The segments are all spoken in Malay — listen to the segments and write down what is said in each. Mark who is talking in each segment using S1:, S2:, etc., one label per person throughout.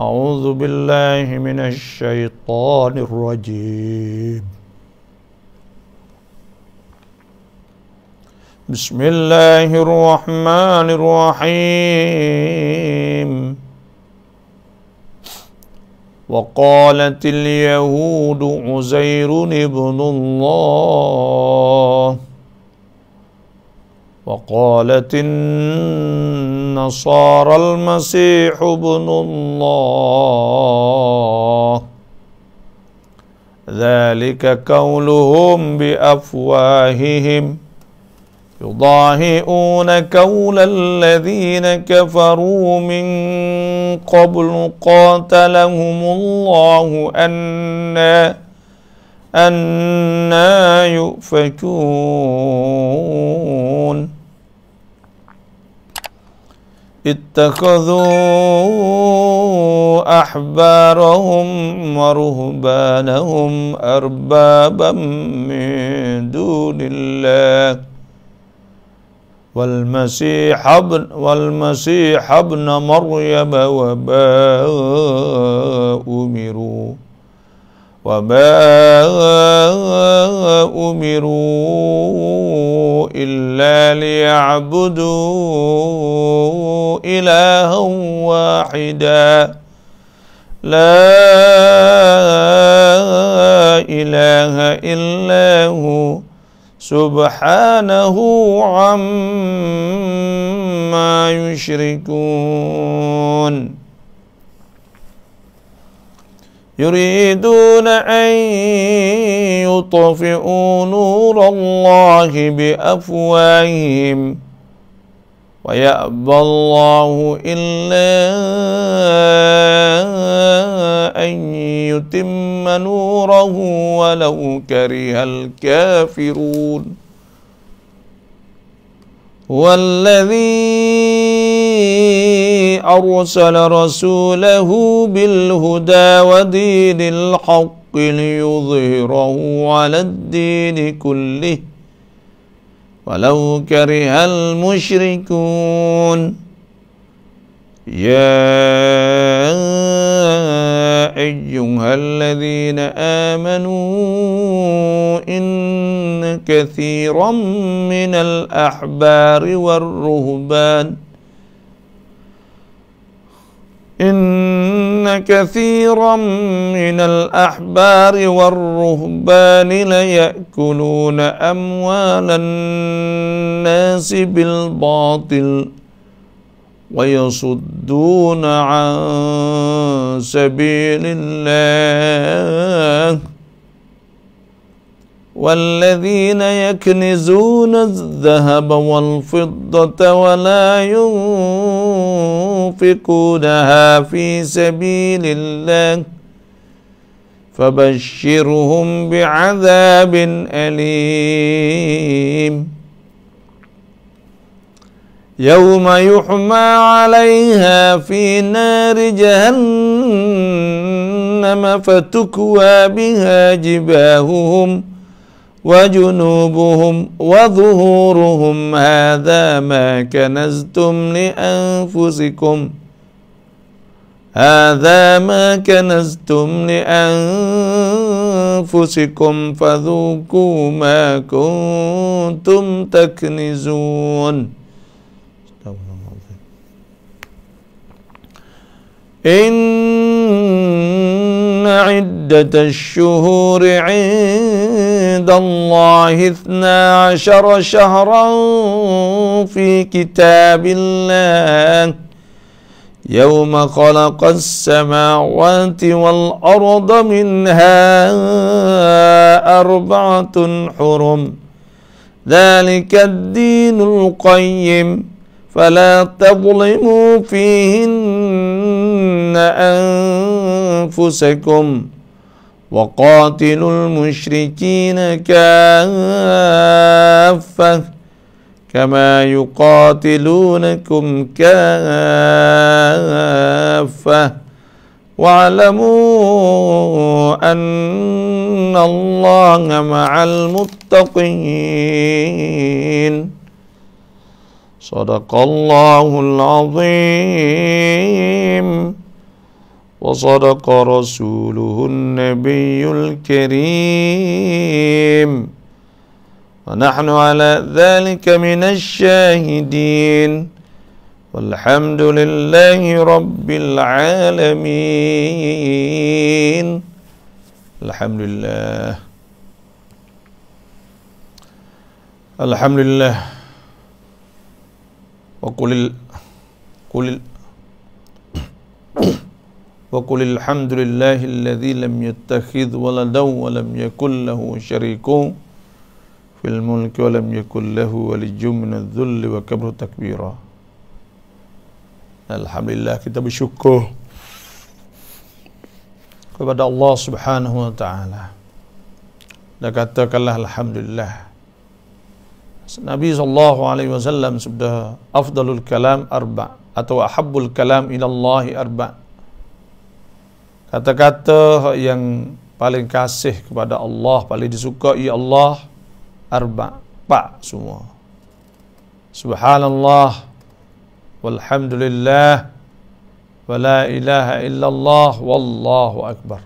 S1: أعوذ بالله من الشيطان الرجيم. بسم الله الرحمن الرحيم. وقالت اليهود عزير ابن الله وقالت النصارى المسيح ابن الله ذلك قولهم بأفواههم يضاهئون قول الذين كفروا من قبل قاتلهم الله أنا يؤفكون. اتخذوا أحبارهم ورهبانهم أربابا من دون الله والمسيح ابن مريم وما أمروا إلا ليعبدوا إلها واحدا لا إله إلا هو سبحانه عما يشركون. يريدون أن يطفئوا نور الله بأفواههم ويأبى الله إلا أن يتم نوره ولو كره الكافرون. هو الذي أرسل رسوله بالهدى ودين الحق ليظهره على الدين كله ولو كره المشركون. يا أيها الذين آمنوا إن كثيرا من الأحبار والرهبان ليأكلون أموال الناس بالباطل ويصدون عن سبيل الله والذين يكنزون الذهب والفضة ولا ينفقونها في سبيل الله فبشرهم بعذاب أليم. يوم يحمى عليها في نار جهنم فتكوى بها جباههم وجنوبهم وظهورهم هذا ما كنزتم لأنفسكم فذوقوا ما كنتم تكنزون. إن عدة الشهور عند الله 12 شهرا في كتاب الله يوم خلق السماوات والأرض منها 4 حرم ذلك الدين القيم فلا تظلموا فيهن أنفسكم وقاتلوا المشركين كافة كما يقاتلونكم كافة واعلموا أن الله مع المتقين. صدق الله العظيم. وصدق رسوله النبي الكريم ونحن على ذلك من الشاهدين والحمد لله رب العالمين. Alhamdulillah. Alhamdulillah. وقل الحمد لله الذي لم يتخذ ولدا ولم يكن له شريك في الملك ولم يكن له ولي من الذل وكبر تكبيرا. Alhamdulillah, kita bersyukur kepada Allah Subhanahu wa taala. Dan katakanlah alhamdulillah. Nabi sallallahu alaihi wasallam sabda, afdalul kalam arba' atau ahabbul kalam ila Allah arba'. Kata-kata yang paling kasih kepada Allah, paling disukai Allah, arba', pak semua. Subhanallah walhamdulillah wa la ilaha illallah wallahu akbar.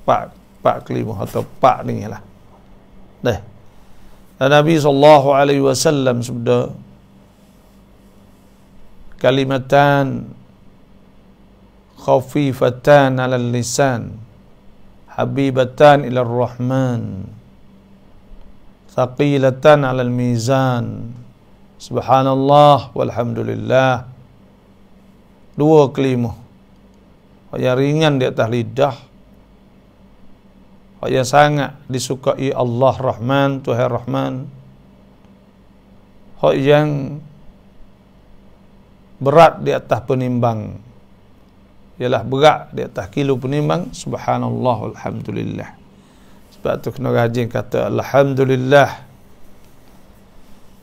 S1: Pak kelima atau pak ni lah. Dah. Dan Nabi sallallahu alaihi wasallam sabda, kalimatan khafifatan 'alal lisan habibatan ila rahman thaqilatan 'alal mizan. Subhanallah walhamdulillah. Dua kelima yang ringan di atas lidah, yang sangat disukai Allah Rahman, Tuhan Rahman, yang berat di atas penimbang, ialah berat di atas kilo penimbang. Subhanallah alhamdulillah. Sebab tu kena rajin kata alhamdulillah.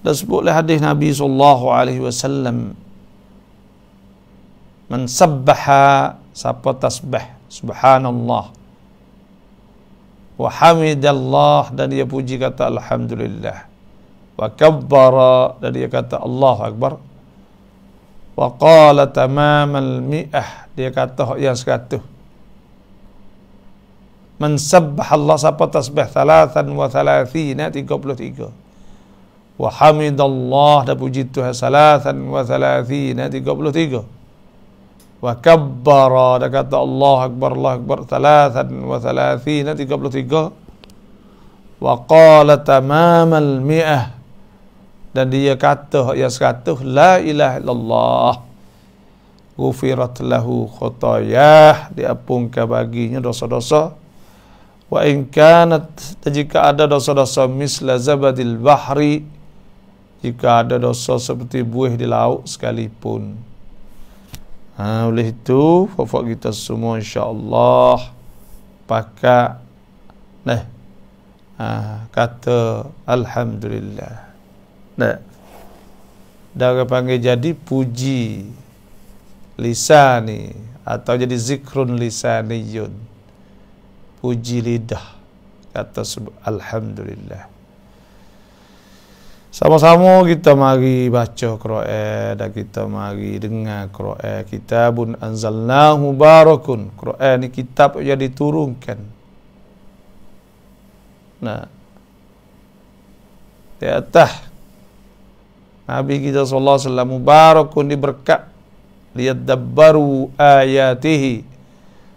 S1: Dan sebutlah hadis Nabi sallallahu alaihi wasallam, man sabbaha, siapa tasbih subhanallah wa hamidallah, dan dia puji kata alhamdulillah, wa kabbara, dan dia kata Allahu akbar, wa qala tamamal mi'ah, dia kata yang 100. Man sabbahallah, siapa tasbih 33, 33, wa hamidallah, dan puji Tuhan 33, 33, wa kabbara, dan kata Allah akbar, Allah akbar 33, 33, wa qala tamamal mi'ah, dan dia kata yang 100, la ilaha illallah, ghufirat lahu khotayah, diampunkan baginya dosa-dosa, wa in kanat, jika ada dosa-dosa misla zabadil bahri, jika ada dosa seperti buih di laut sekalipun. Oleh itu, fafak kita semua insya-Allah pakai kata alhamdulillah. Dah panggil jadi puji lisani atau jadi zikrun lisaniyun, puji lidah, kata alhamdulillah. Sama-sama kita mari baca Quran dan kita mari dengar Quran. Kitabun anzalnahu barakun. Quran ni kitab yang diturunkan. Di atas Nabi kita sallallahu alaihi wasallam mubarakun, diberkat, liyadabbaru ayatihi,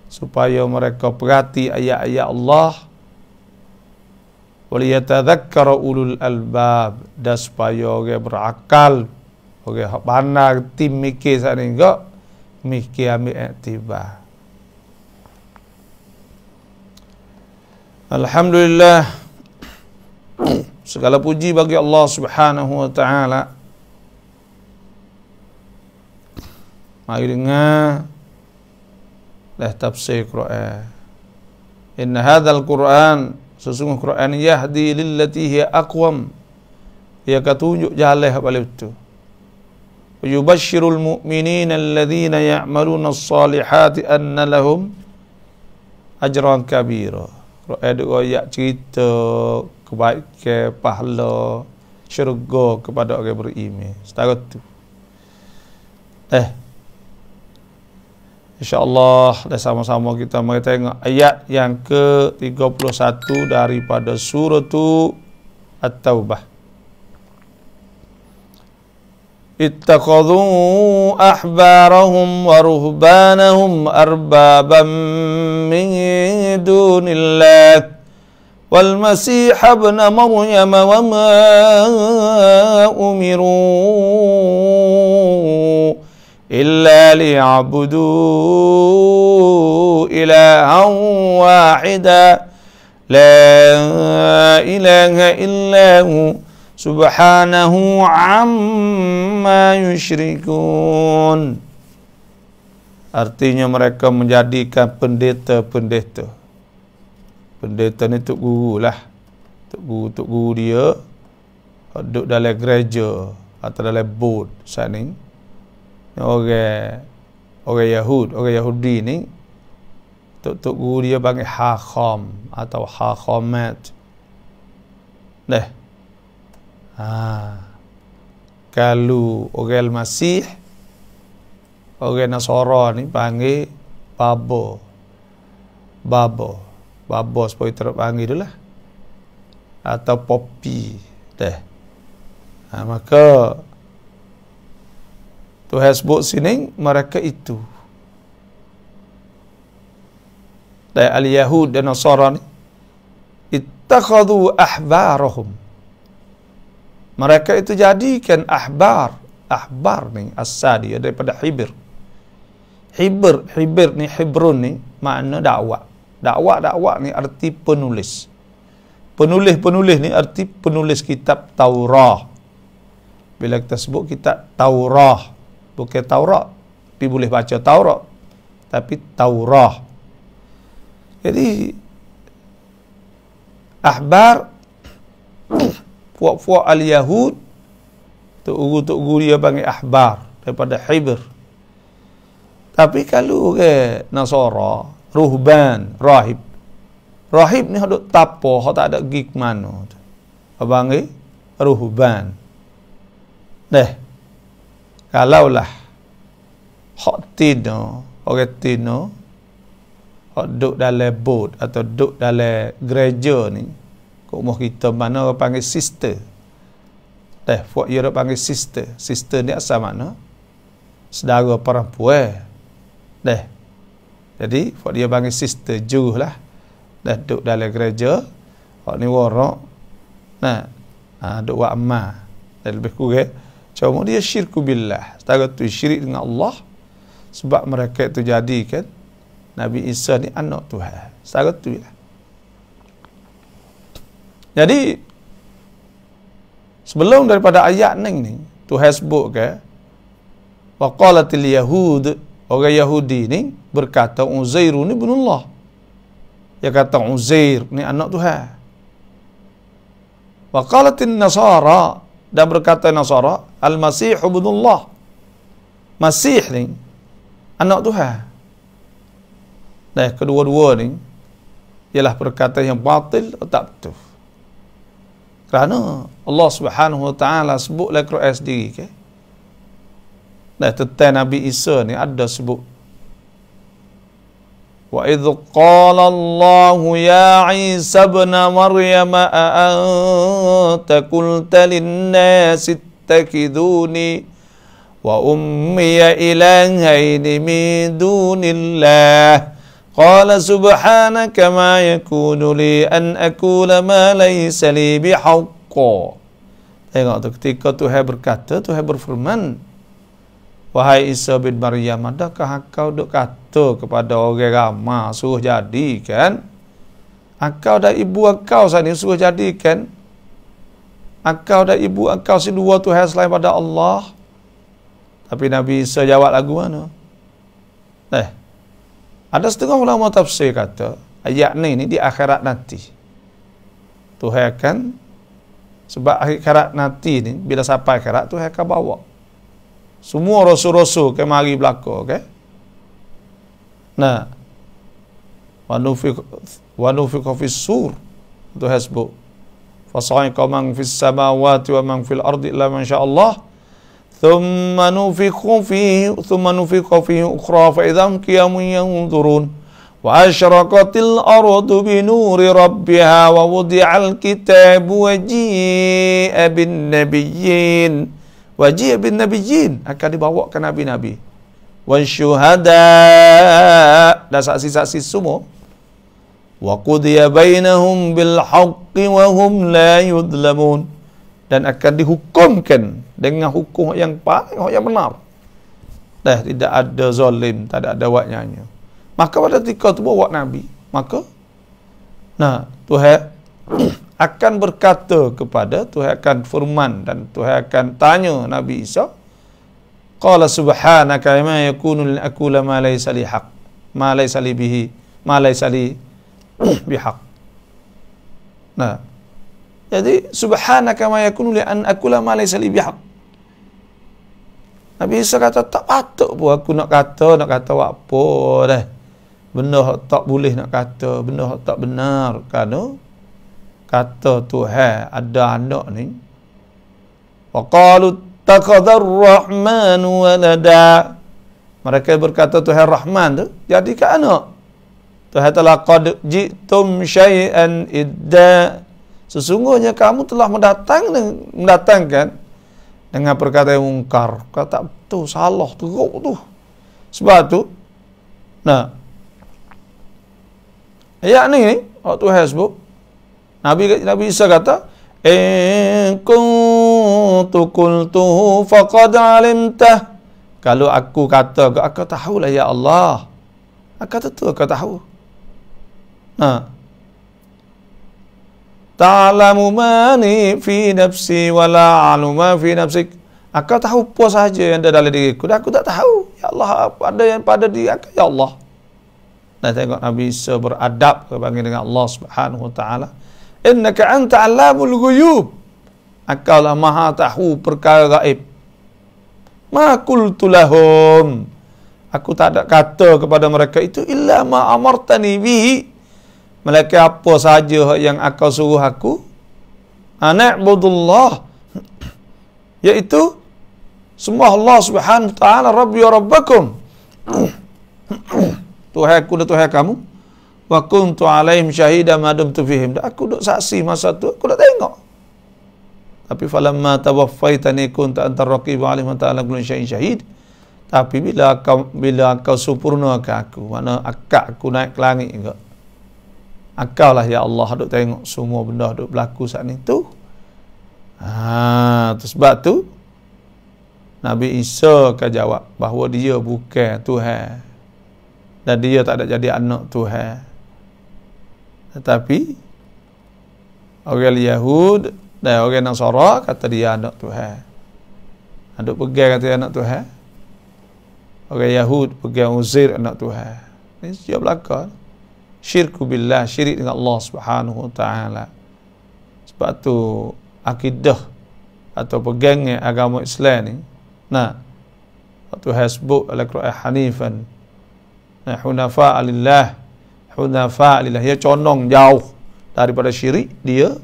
S1: supaya mereka perhati ayat-ayat Allah, waliyatadzakkara ulul albab, dan supaya orang berakal, orang pandai tim mikir sana enggak mikir, ambil iktibar. Alhamdulillah, segala puji bagi Allah Subhanahu wa taala. Mari dengar tafsir Quran. Inna hadzal Quran, sesungguh Quran, yahdi lillati hiya aqwam, ia akan tunjuk jalan yang paling betul. Wa yubashshirul mu'minina alladhina ya'maluna as-salihati anna lahum ajran kabira. Quran ada ayat cerita kebaikan, pahala, syurga kepada orang beriman. Setara tu. InsyaAllah dah sama-sama kita mari tengok ayat yang ke-31 daripada surah At-Taubah. Ittakhadhu ahbarahum wa ruhbanahum arbaban min dunillah wal masih ibn Maryam wa ma umiru illa liya'budu ilahan wahida la ilaha illahu subhanahu amma yusyrikun. Artinya mereka menjadikan pendeta-pendeta. Pendeta ni tok guru lah. Tok guru dia duduk dalam gereja atau dalam board sana. Orang Yahudi ni tok guru dia panggil hakam atau hakamat. Kalau orang Masih, orang Nasara ni panggil babo supaya terpanggil itulah, atau popi maka Tuhan sebut sini mereka itu al-Yahud dan Nasara ni ittakhadhu ahbarahum, mereka itu jadikan ahbar ni asal dia daripada hibr ni, hibrun ni makna dakwah ni arti penulis ni arti penulis kitab Taurah. Bila kita sebut kitab Taurah, bukan Taurat tapi boleh baca Taurat, tapi Taurah. Jadi ahbar puak-puak al-Yahud, tok guru dia panggil ahbar daripada hibr. Tapi kalau ke Nasara, ruhban, rahib ni hadut tapo, hak tak ada gig mana tu, panggil ruhban. Kalaulah hak tino, orang tino hak duduk dalam board atau duduk dalam gereja ni, kok mau kita mana orang panggil sister. Fuak dia panggil sister. Sister ni asal mana? Saudara perempuan. Jadi fuak dia panggil sister juh lah. Duduk dalam gereja. Hak ni warak. Duduk wak ammah. Dan lebih kurang cuma dia syirku billah. Setara tu syirik dengan Allah. Sebab mereka itu jadikan Nabi Isa ni anak Tuhan. Setara tu lah. Jadi sebelum daripada ayat ni Tuhan sebut ke wa qalatil yahud, orang Yahudi ni berkata Uzair ni ibnullah. Dia kata Uzair ni anak Tuhan. Wa qalatin nasara, dan berkata Nasara al-Masih ibnullah. Masih ni anak Tuhan. Kedua-dua ni ialah perkataan yang batil atau tak betul. Kerana Allah Subhanahu wa taala sebut dalam Quran sendiri ke. Tentang Nabi Isa ni ada sebut. Wa idh qala Allah ya Isa ibn Maryam a anta qulta lin-nasi ittakiduni wa ummi ilahaini min dunillah qala subhanaka ma yakunu li an aqula ma laysa li bihaqq. Tengok tu, ketika Tuhan berkata, Tuhan berfirman, wahai Isa bin Maryam, adakah engkau duk kata kepada orang ramai suruh jadikan engkau dan ibu engkau sini suruh jadikan engkau dan ibu engkau si dua Tuhan selain pada Allah? Tapi Nabi Isa jawab lagu mana? Ada setengah ulama tafsir kata ayat ni di akhirat nanti Tuhan akan, sebab akhirat nanti ni bila sampai akhirat Tuhan akan bawa semua rasul-rasul ke mari belaka, okay? Wa nufiqa fis sur, Tuhan sebut fasa'iqa man fis samawati wa man fil ardi illa man sya Allah thumma nufikha fihi ukhra fa idham qiyamun yanzurun wa asyraqatil ardu bi nuri rabbiha wa wudi'al kitabu wa ji'a bin nabiyyin akan dibawa ke nabi-nabi wa syuhada dan saksi-saksi semua wa qudiya bainahum bil haqqi wa hum la yudlamun dan akan dihukumkan dengan hukum yang benar. Dah tidak ada zalim, tak ada waknya. Maka pada ketika tu bawa nabi, maka Tuhan akan berkata kepada, Tuhan akan firman dan Tuhan akan tanya Nabi Isa, qala subhanaka ma yakunu li aqula ma laysa li haqq ma laysa li bihi ma laysa li bihaq. Jadi subhanaka ma yakunu li an aqula ma laysa li bihaq. Nabi Isa kata tak patut pun aku nak kata apa dah. Benda tak boleh nak kata, benda tak benar kerana kata Tuhan ada anak ni. Wa qalu taqadar rahmanu walada. Mereka berkata Tuhan Rahman tu jadikan anak. Tuhan telah qad jitum syai'an idda. Sesungguhnya kamu telah mendatangkan dengan perkataan yang mungkar. Kata betul, salah, teruk tu. Sebab tu, ayat ni, Tuhan sebut, Nabi Isa kata, in kuntu qultuhu faqad alimtah. Kalau aku kata, aku tahulah ya Allah. Aku tahu. Ta'lamu mani fi nafsi wa la a'lamu ma fi nafsik. Aku tahu apa sahaja yang ada dalam diriku. Dan aku tak tahu. Ya Allah, apa ada yang pada diri aku, ya Allah. Nah, tengok Nabi Isa beradab dengan Allah Subhanahu wa taala. Innaka anta 'allamul ghuyub. Akalah maha tahu perkara gaib. Ma qultu lahum. Aku tak ada kata kepada mereka itu illa ma amartani bihi. Melainkan apa sahaja yang akau suruh aku. Ana'budullah. Iaitu sembah Allah Subhanahu wa taala Rabbi wa Rabbakum. Tuhan aku dan Tuhan kamu. Wa kuntu alaihim syahida ma dumtu fihim. Aku duk saksi masa tu, aku dak tengok. Tapi falamma tawaffaitani kunta antar raqib alaihim ta'ala kullu syai'in syahid. Tapi bila kau sempurnakan aku, mana akak aku naik ke langit juga. Akau lah ya Allah duk tengok semua benda duk berlaku saat ni tu. Sebab tu Nabi Isa akan jawab bahawa dia bukan Tuhan dan dia tak ada jadi anak Tuhan. Tetapi orang Yahud dan orang Nasara kata dia anak Tuhan. Duk pegang kata dia anak Tuhan. Orang Yahud pegang Uzair anak Tuhan. Ini dia belakang. Syirku billah, syirik dengan Allah Subhanahu wa taala. Sebab tu akidah atau pegangnya agama Islam ni, waktu hasbuk ala Quran hanifan, hunafa lillah, dia condong jauh daripada syirik, dia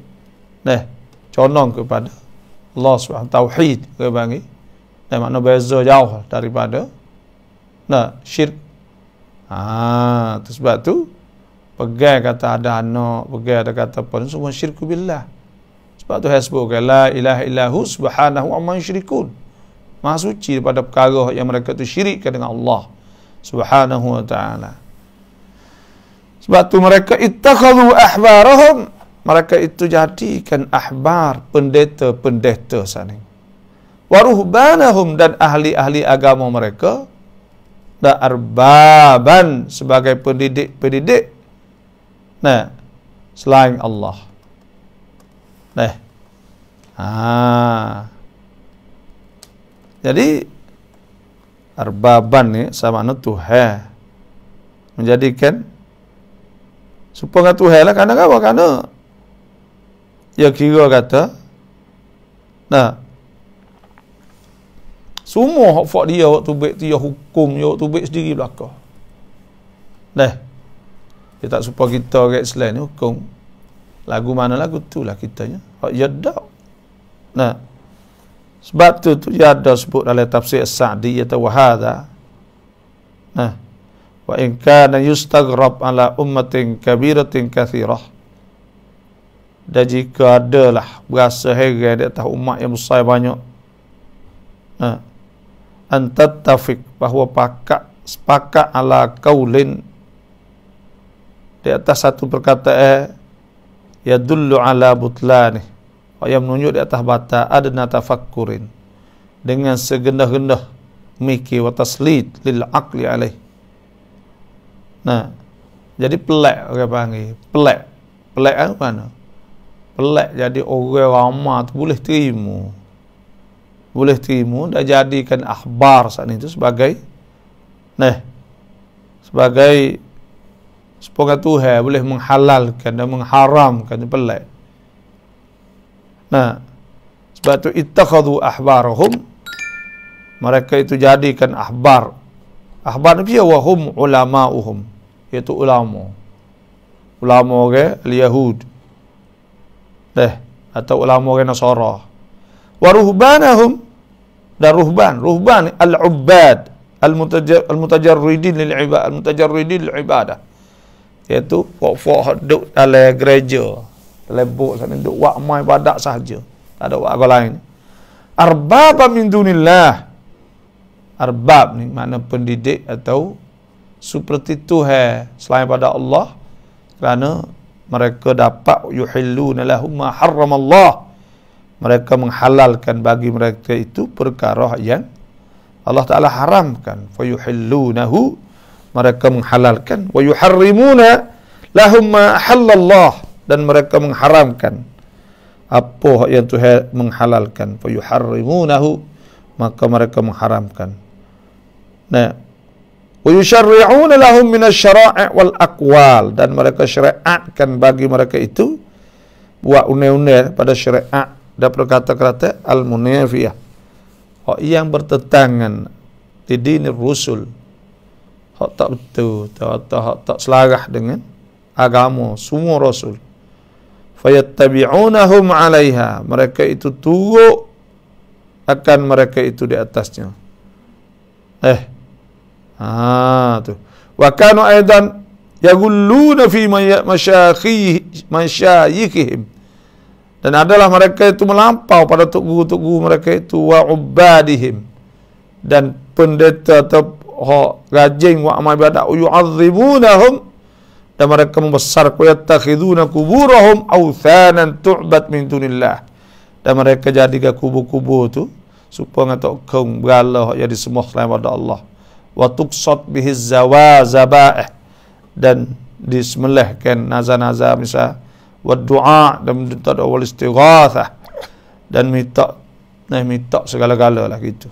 S1: condong kepada Allah Subhanahu tauhid ke bagi. Dan makna beza jauh daripada syirik. Sebab tu pegang kata ada anak, pegang ada kata apa, semua syirku billah. Sebab tu hasbuk la ilaha illahu subhanahu amma yusyrikun. Maha suci daripada perkara yang mereka tu syirikkan dengan Allah Subhanahu wa taala. Sebab tu mereka ittakhadhu ahbarahum, mereka itu jadikan ahbar, pendeta-pendeta sana. Wa ruhbanahum, dan ahli-ahli agama mereka, dan arbaban, sebagai pendidik-pendidik selain Allah. Jadi arbaban ni sama makna Tuhan, menjadikan supaya Tuhan lah. Kerana apa? Kerana dia kira kata semua hak dia waktu baik tu dia hukum, dia waktu baik sendiri belakang. Dia tak supaya kita orang Islam ni hukum lagu mana lagu tu lah kitanya. Hak dia dak. Sebab tu dia ada sebut dalam tafsir As-Sa'di atau wahada. Nah, wa in kana yustaghrab ala ummatin kabiratin kathirah. Dan jika adalah berasa heran di atas umat yang besar banyak. Nah, antattafiq bahawa sepakat ala qaulin di atas satu perkataan yadullu ala butlani, yang menunjuk di atas bata adna tafakkurin, dengan segendah-gendah mikir wa taslid lil aqli alaih. Nah, jadi pelak orang panggil, pelak apa mana? Pelak jadi orang ramah tu boleh terima dan jadikan akhbar saat itu sebagai sebagai Tuhan, boleh menghalalkan dan mengharamkan, pelak. Nah, sebab itu ittakhadhu ahbarahum, mereka itu jadikan ahbar ni wa hum ulama'uhum, iaitu ulama orang al-Yahud atau ulama orang Nasara. Wa ruhbanahum, dan ruhban al-ubbad al-mutajarridin lil ibadah, iaitu pokok duduk dalam gereja, dalam buk sana duduk buat amal ibadat sahaja, tak ada buat apa lain. Arbab min dunillah, arbab ni makna pendidik atau seperti Tuhan selain pada Allah, kerana mereka dapat yuhilluna lahum ma harramallah, mereka menghalalkan bagi mereka itu perkara yang Allah Ta'ala haramkan. Fayuhillunahu, mereka menghalalkan. Wa yuharrimuna lahum ma ahallallah, dan mereka mengharamkan apa yang Tuhan menghalalkan. Fayuharrimunahu, maka mereka mengharamkan. Nah, wa yusyarri'una lahum minasyara'i' wal aqwal, dan mereka syariatkan bagi mereka itu buat undang-undang pada syariat dan perkata-kata al-munafiyah, yang bertentangan di dinir rusul, hak tak betul, tak selarah dengan agama semua rasul. Fayattabi'unahum 'alaiha, mereka itu turut akan mereka itu di atasnya. Tu. Wa kanu aidan yagulluna fi masyayikhihim, dan adalah mereka itu melampau pada tok guru mereka itu, wa ubadihim, dan pendeta atau rajin wa amal ibadat, yu'azzibunahum, dan mereka membesar, yattakhiduna kuburahum awthanan tu'bad min dunillah, dan mereka jadikan kubur-kubur tu supaya tak kaum berhala yang disembah selain pada Allah. Wa tuqsat bihi zabaih, dan disembelihkan nazar-nazar misal, wa du'a, dan minta doa, wal istighatsah, dan minta segala-gala lah gitu.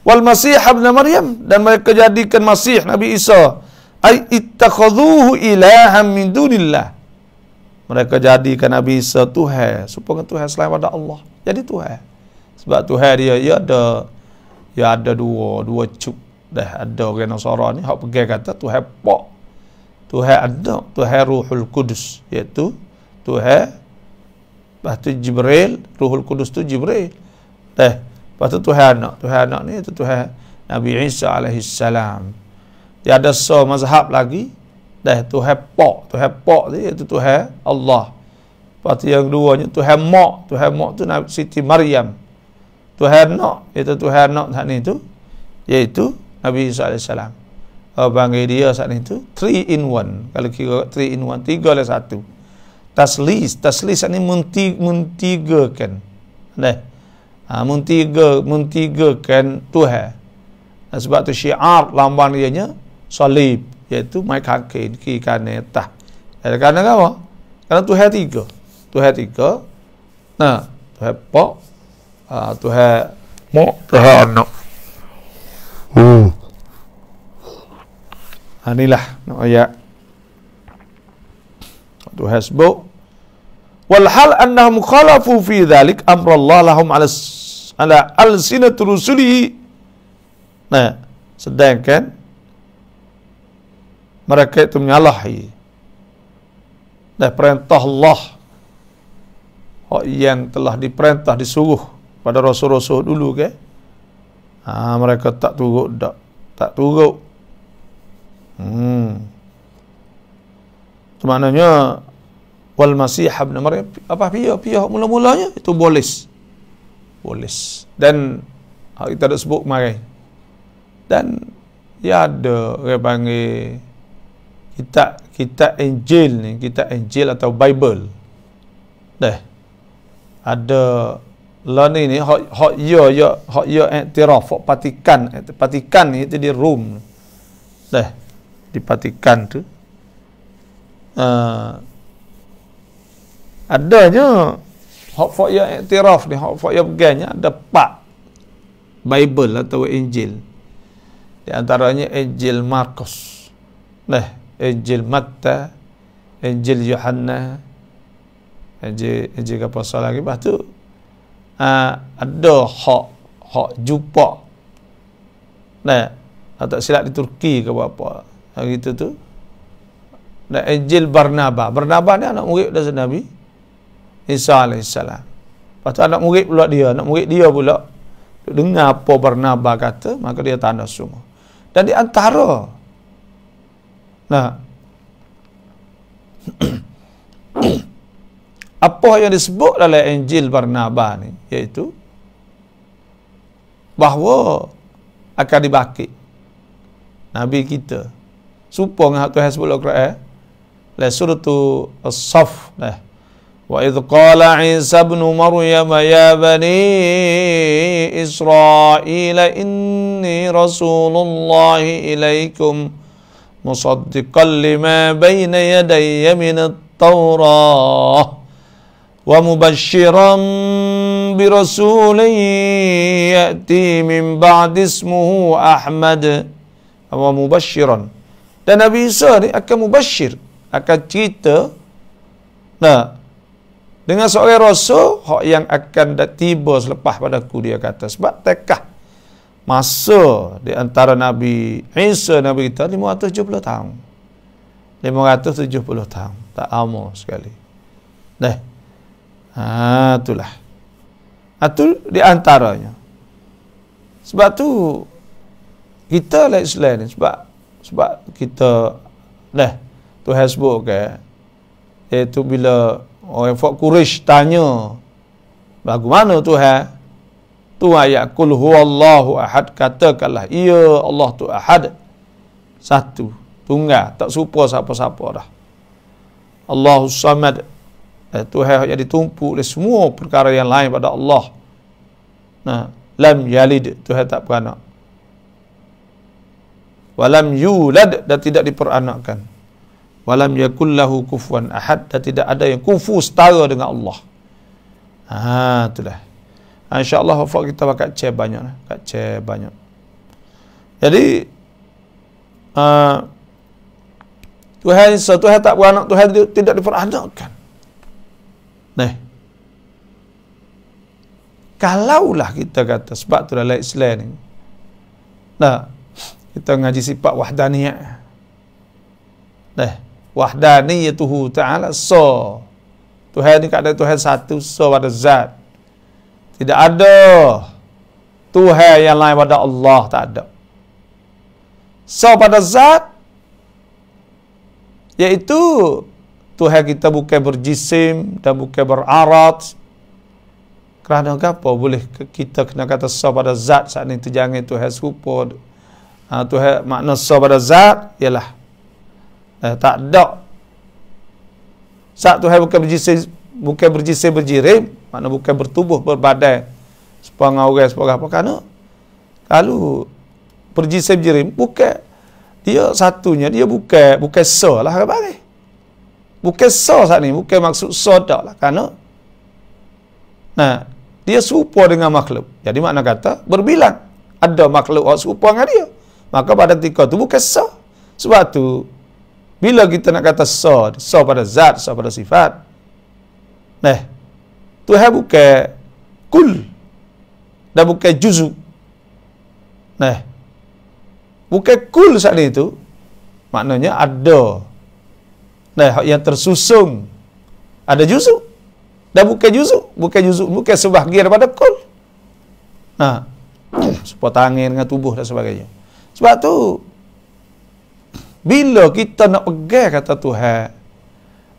S1: Wal Masih ibn Maryam, dan mereka jadikan Masih Nabi Isa, ay ittakhadhuhu ilahan min dunillah, mereka jadikan Nabi Isa Tuhan, supaya Tuhan selain pada Allah. Jadi Tuhan, sebab Tuhan dia ada dua cuk. Dah ada orang Nasara ni hak pegang kata Tuhan Pak, Tuhan ada, Tuhan Ruhul Kudus, iaitu Tuhan, lepas tu Jibril, Ruhul Kudus tu Jibril. Lepas tu Tuhan anak ni itu Tuhan Nabi Isa alaihi salam. Dia ada mazhab lagi, Tuhan Pak ni iaitu Tuhan Allah. Lepas tu yang keduanya Tuhan Mak tu Nabi Siti Maryam. Tuhan Nak, iaitu Tuhan Nak saat ni tu, iaitu Nabi Isa AS. Panggil dia saat itu 3 in 1. Kalau kira 3 in 1, 3 oleh 1. Taslis saat ini mentigakan. Mentigakan Tuhan. Sebab tu syiar lambang dia salib, iaitu mai kaki kiri kanan atas. Kerana apa? Kerana Tuhan 3. Tuhan 3. Nah, Tuhan Pak, Tuhan Mak, Tuhan Anak. Inilah ayat Tuhan sebut, wal hal annahum khalafu fi dhalik amra Allah lahum ala alsinat rusulihi. Nah, sedangkan mereka itu menyalahi perintah Allah hak yang telah diperintah disuruh pada rasul-rasul dulu ke, mereka tak turut dak, tak turut. Maknanya wal Masih ibn Maryam apa pihak mula-mulanya itu bolis. Dan kita ada sebut kemarin. Dan ya ada orang panggil kitab Injil ni, kitab Injil atau Bible. Ada lah ni hak ya iktiraf, hak Vatikan ni itu di Rom. Di Vatikan tu adanya hak ya iktiraf ni, hak ya pegangnya ada 4 Bible atau Injil. Di antaranya Injil Markus, Injil Matta, Injil Yohannes, Injil apa lagi. Lepas tu ada hak jumpa. Tak silap di Turki ke apa. Gitu tu. Dan Injil Barnabas. Barnabas ni anak murid dari Nabi Isa alaihissalam. Lepas tu anak murid dia pula dengar apa Barnabas kata, maka dia tanda semua. Dan di antara apa yang disebut dalam Injil Barnabas ni, iaitu bahawa akan dibakit Nabi kita supaya dengan Tuhan sebut dalam Quran surah As-Saff, wa idh qala Isa ibn Maryam ya bani Israil inni rasulullah ilaikum musaddiqan lima bayna yadayya min at-taurah wa mubashiran bi rasulin ya'ti min ba'di ismuhu Ahmad. Wa mubashiran, dan Nabi Isa ni akan mubashir, akan cerita dengan seorang rasul yang akan tiba selepas padaku, dia kata. Sebab tekah masa di antara Nabi Isa, Nabi kita 570 tahun. 570 tahun. Tak lama sekali. Itulah. Itu di antaranya. Sebab tu kita lah Islam ni. Sebab kita Tuhan sebut iaitu bila orang Quraisy tanya bagaimana Tuhan, tu ayat qul huwallahu ahad, katakanlah ya Allah tu ahad, satu, tunggal, tak serupa siapa-siapa dah. Allahus samad, Tuhan yang ditumpu oleh semua perkara yang lain pada Allah. Lam yalid, Tuhan tak beranak. Walam yulad, dan tidak diperanakkan. Walam yakullahu kufuwan ahad, dan tidak ada yang kufu setara dengan Allah. Itulah. InsyaAllah wafak kita bakal banyak. Jadi Tuhan tak beranak, Tuhan tidak diperanakkan. Kalaulah kita kata, sebab tu dalam Islam ni kita ngaji sifat wahdaniyah. Wahdaniyatuhu ta'ala, Tuhan ni kata Tuhan satu, pada zat. Tidak ada Tuhan yang lain pada Allah, tak ada. Pada zat, iaitu Tuhan kita bukan berjisim dan bukan berarat. Kerana apa boleh kita kena kata pada zat saat ini? Jangan Tuhan serupa. Tuhan makna pada zat ialah tak ada. Saat Tuhan bukan berjisim berjirim, makna bukan bertubuh berbadan sepengah orang sepengah apa. Kerana kalau berjisim berjirim, bukan dia satunya, dia bukan lah bagi. Bukan saat ni, bukan maksud dak lah. Kerana dia serupa dengan makhluk. Jadi makna kata berbilang ada makhluk yang serupa dengan dia. Maka pada ketika tu bukan Sebab tu bila kita nak kata pada zat, pada sifat, Tuhan bukan kul dan bukan juzu. Bukan kul saat itu, maknanya ada yang tersusung, ada juzu. Dan bukan sebahagian daripada kul. Nah, support angin dengan tubuh dan sebagainya. Sebab tu bila kita nak pegang kata Tuhan,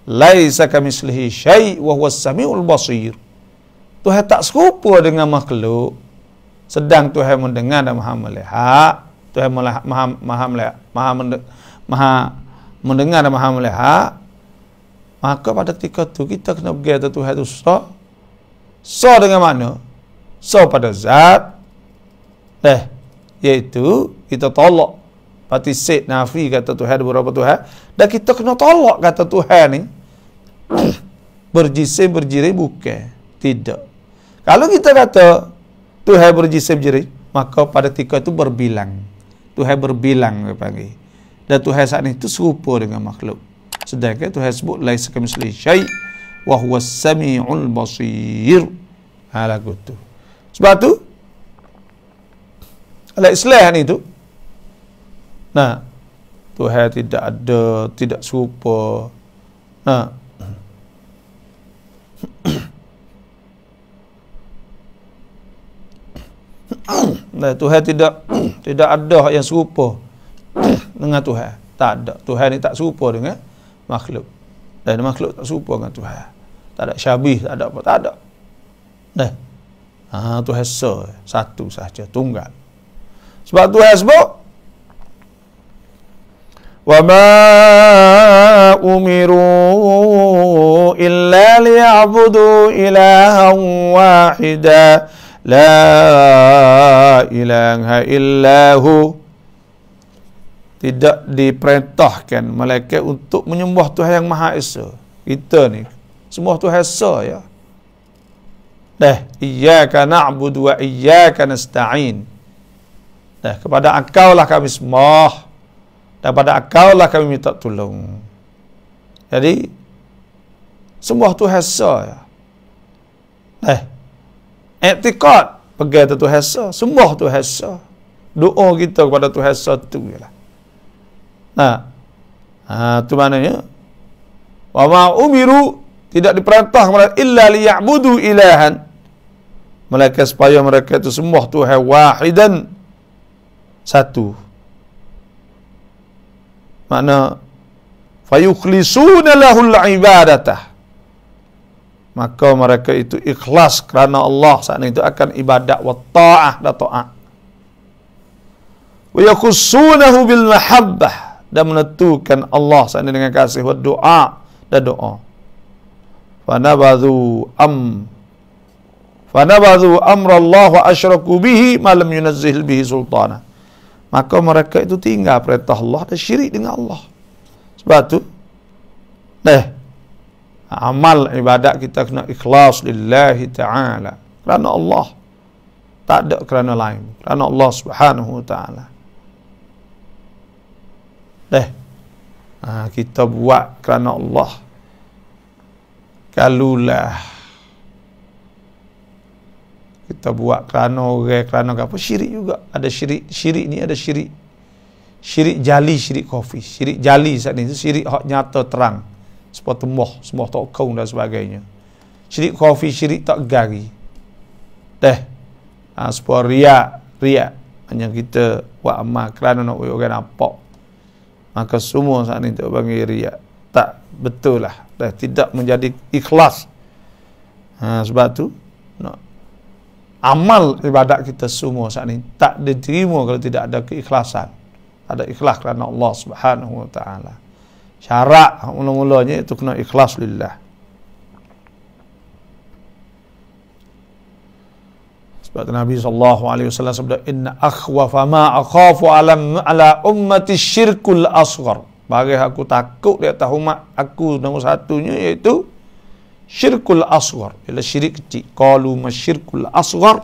S1: laisa kamitslihi syai' wa huwas samiul basir. Tuhan tak serupa dengan makhluk. Sedang Tuhan mendengar dan maha melihat. Tuhan maha mendengar dan maha melihat. Maka pada ketika tu kita kena pergi kata Tuhan tu so dengan mana? So pada zat. Iaitu kita tolak partisip nafi kata Tuhan ada beberapa Tuhan, dan kita kena tolak kata Tuhan ni berjisim berjiri bukan. Tidak. Kalau kita kata Tuhan berjisim berjiri, maka pada ketika itu berbilang. Tuhan berbilang dia panggil. Dan Tuhan saat ini itu serupa dengan makhluk. Sedangkan Tuhan sebut laisa kamitslihi syai' wa huwas samiul basir. Lagu tu. Sebab tu al-islah ni tu. Nah, Tuhan tidak ada, tidak serupa. Nah, Tuhan tidak ada yang serupa dengan Tuhan. Tak ada. Tuhan ni tak serupa dengan makhluk. Dan makhluk tak serupa dengan Tuhan. Tak ada syabih, tak ada apa, tak ada. Tuhan satu sahaja, tunggal. Sebab Tuhan sebut wa ma umiru illa liya'budu ilahan wahida la ilaha illahu. Tidak diperintahkan malaikat untuk menyembah Tuhan yang Maha Esa. Kita ni sembah Tuhan Esa ya. Iyyaka na'budu wa iyyaka nasta'in. Kepada Engkau lah kami sembah, dan pada Engkau lah kami minta tolong. Jadi sembah Tuhan Esa ya. I'tiqad pergi ke Tuhan Esa, sembah Tuhan Esa. Doa kita kepada Tuhan Esa tu ialah. Tu maknanya wa ma umiru, tidak diperintah kepada illa liya'budu ilahan, melainkan supaya mereka itu sembah Tuhan wahidan, satu. Makna fayukhlisuna lahul ibadatah, maka mereka itu ikhlas kerana Allah saat itu akan ibadat wa ta'ah dan ta'ah. Wa yakhussunahu bil mahabbah, dan menentukan Allah saat ini dengan kasih wa doa dan doa. Fanabadhu amra Allah wa asyraku bihi ma lam yunazzil bihi sultana. Maka mereka itu tinggal perintah Allah dan syirik dengan Allah. Sebab tu amal ibadat kita kena ikhlas lillahi ta'ala, kerana Allah, tak ada kerana lain, kerana Allah Subhanahu wa ta'ala. Kita buat kerana Allah. Kalulah kita buat kerana orang, kerana apa, syirik juga. Ada syirik ni ada syirik jali, syirik khafi. Syirik jali saat ni, syirik hak nyata terang, seperti sembah tak kau dan sebagainya. Syirik khafi, syirik tak gari. Seperti riak hanya kita buat amal kerana nak orang nampak, maka semua saat ini tak panggil riak. Tak betul lah. Tidak menjadi ikhlas. Sebab tu amal ibadat kita semua saat ini tak diterima kalau tidak ada keikhlasan. Ada ikhlas kerana Allah Subhanahu wa ta'ala. Syarat mula-mulanya itu kena ikhlas lillah. Sebab Nabi SAW sabda, inna akhwafa ma akhafu ala ummati syirkul asghar. Bagi aku takut di atas umat aku, nombor satunya iaitu syirkul asghar, ialah syirik kecil. Qalu masyirkul asghar.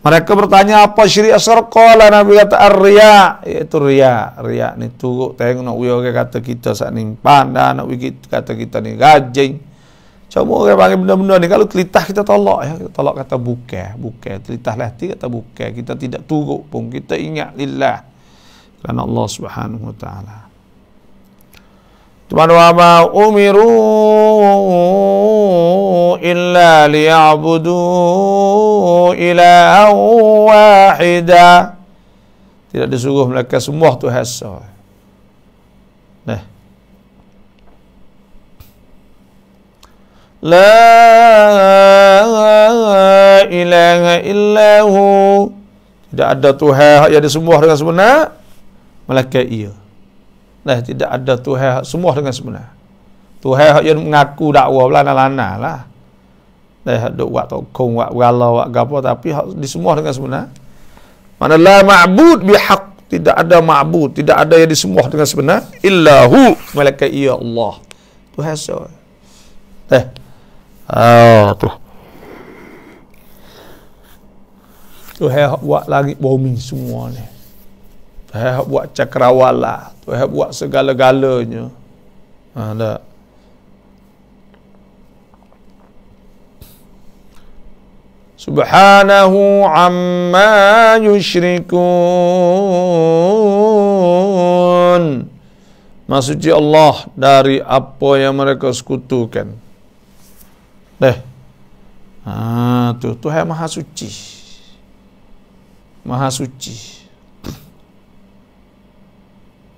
S1: Mereka bertanya apa syirik asghar? Qala, Nabi kata ar-riya, iaitu riya. Riya ni turut tengok nak orang kata kita saat ni pandai, nak kata kita ni rajin. Cuma orang panggil benda-benda ni, kalau telitah kita tolak ya. Kita tolak kata bukan. Telitah hati kata bukan. Kita tidak turut pun. Kita ingat lillah, kerana Allah Subhanahu wa ta'ala. Cuma wa ma umiru illa liya'budu ilahan wahida. Tidak disuruh mereka semua Tuhan esa. Nah. La ilaha illahu. Tidak ada Tuhan yang disembah dengan sebenar melainkan ia. Nah, tidak ada Tuhan semua dengan sebenar. Tuhan yang mengaku dakwah lana-lana lah. Dah duk buat tokong, buat galau, buat gapo, tapi disemua dengan sebenar. Mana la ma'bud bihaq, tidak ada ma'bud, tidak ada yang disembah dengan sebenar illahu melainkan ia Allah. Tuhan so. Tu. Tuhan buat langit bumi semua ni. Tuhan buat cakrawala, Tuhan buat segala-galanya. Tak. Subhanahu amma yusyrikun. Maksudnya Allah dari apa yang mereka sekutukan. Tu Tuhan Maha Suci. Maha Suci.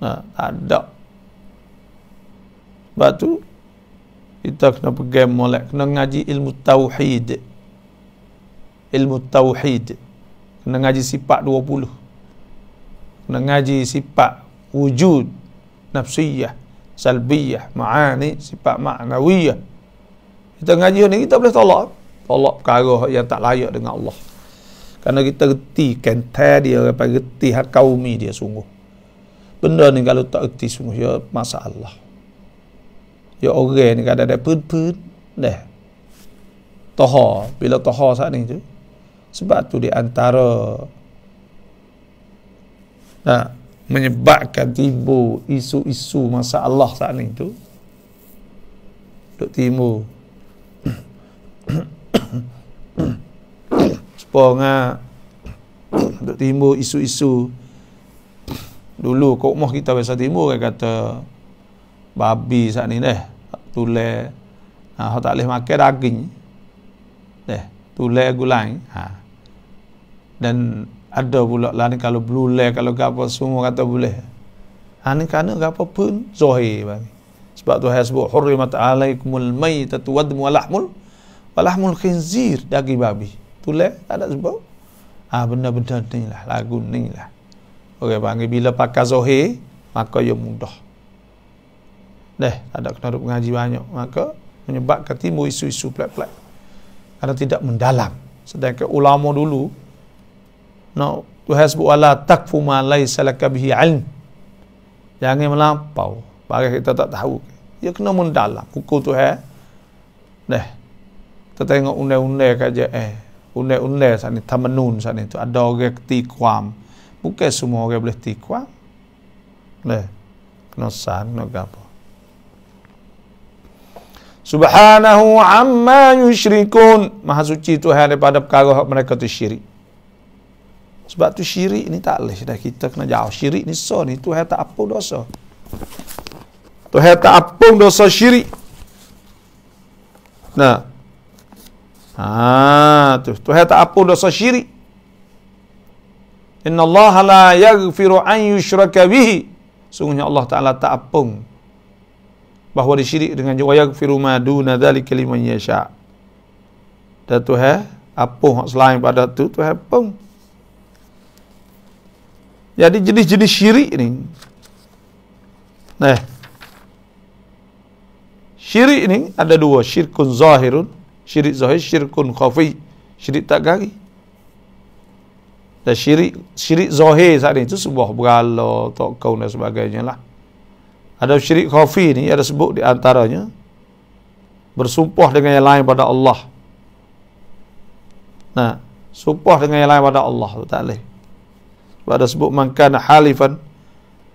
S1: Tak ada. Sebab tu kita kena pegang molek, kena ngaji ilmu tauhid. Ilmu tauhid. Kena ngaji sifat 20. Kena ngaji sifat wujud, nafsiyah, salbiyah, ma'ani, sifat ma'nawiyah. Kita ngaji ni kita boleh tolak perkara yang tak layak dengan Allah. Kerana kita reti kentai dia, reti hak kaumi dia sungguh. Benda ni kalau tak reti sungguh ya masalah. Ya orang ni kadang ada pun dah. Toha, bila toha saat ni tu. Sebab tu di antara menyebabkan timbul isu-isu masalah saat ni tu. Duk timbul supaya duk timbul isu-isu. Dulu kok moh kita biasa timbul kata babi saat ni tulis tak boleh makan daging tulis gulai dan ada pula lah ni kalau belulai kalau apa semua kata boleh ni kerana apa pun zahir bagi. Sebab Tuhan sebut hurrimat alaikumul maitatu wadmu walahmul khinzir, daging babi tulis tak ada sebut benda-benda ni lah, lagu ni lah orang panggil bila pakai zahir maka ia mudah tak ada kena duk mengaji banyak, maka menyebabkan timbul isu-isu pelik-pelik kerana tidak mendalam. Sedangkan ulama dulu Tuhan sebut wala takfu ma laisa laka bihi ilm, jangan melampau bagi kita tak tahu. Dia kena mendalam hukum Tuhan. Kita tengok undang-undang kaja undang-undang saat ni, tamanun saat ni tu ada orang ketikwam, bukan semua orang boleh tikwam. Kena san, kena apa. Subhanahu amma yusyrikun. Maha suci Tuhan daripada perkara mereka tu syirik. Sebab tu syirik ni tak boleh dah, kita kena jauh. Syirik ni ni Tuhan tak apa dosa. Tuhan tak apa dosa syirik. Tu Tuhan tak apa dosa syirik. Inna Allah la yaghfiru an yushraka bihi. Sungguhnya Allah Ta'ala tak apung bahawa disyirik dengan wa yaghfiru ma duna dzalika liman yasha. Dan Tuhan apung selain pada tu Tuhan apung. Jadi jenis-jenis syirik ni. Syirik ni ada dua, syirkun zahirun, syirik zahir, syirkun khafi, syirik tak gari. Dan syirik zahir saat ni tu sebuah berhala, tokau dan sebagainya lah. Ada syirik khafi ni ada sebut di antaranya bersumpah dengan yang lain pada Allah. Sumpah dengan yang lain pada Allah tu tak boleh. Sebab ada sebut man kana halifan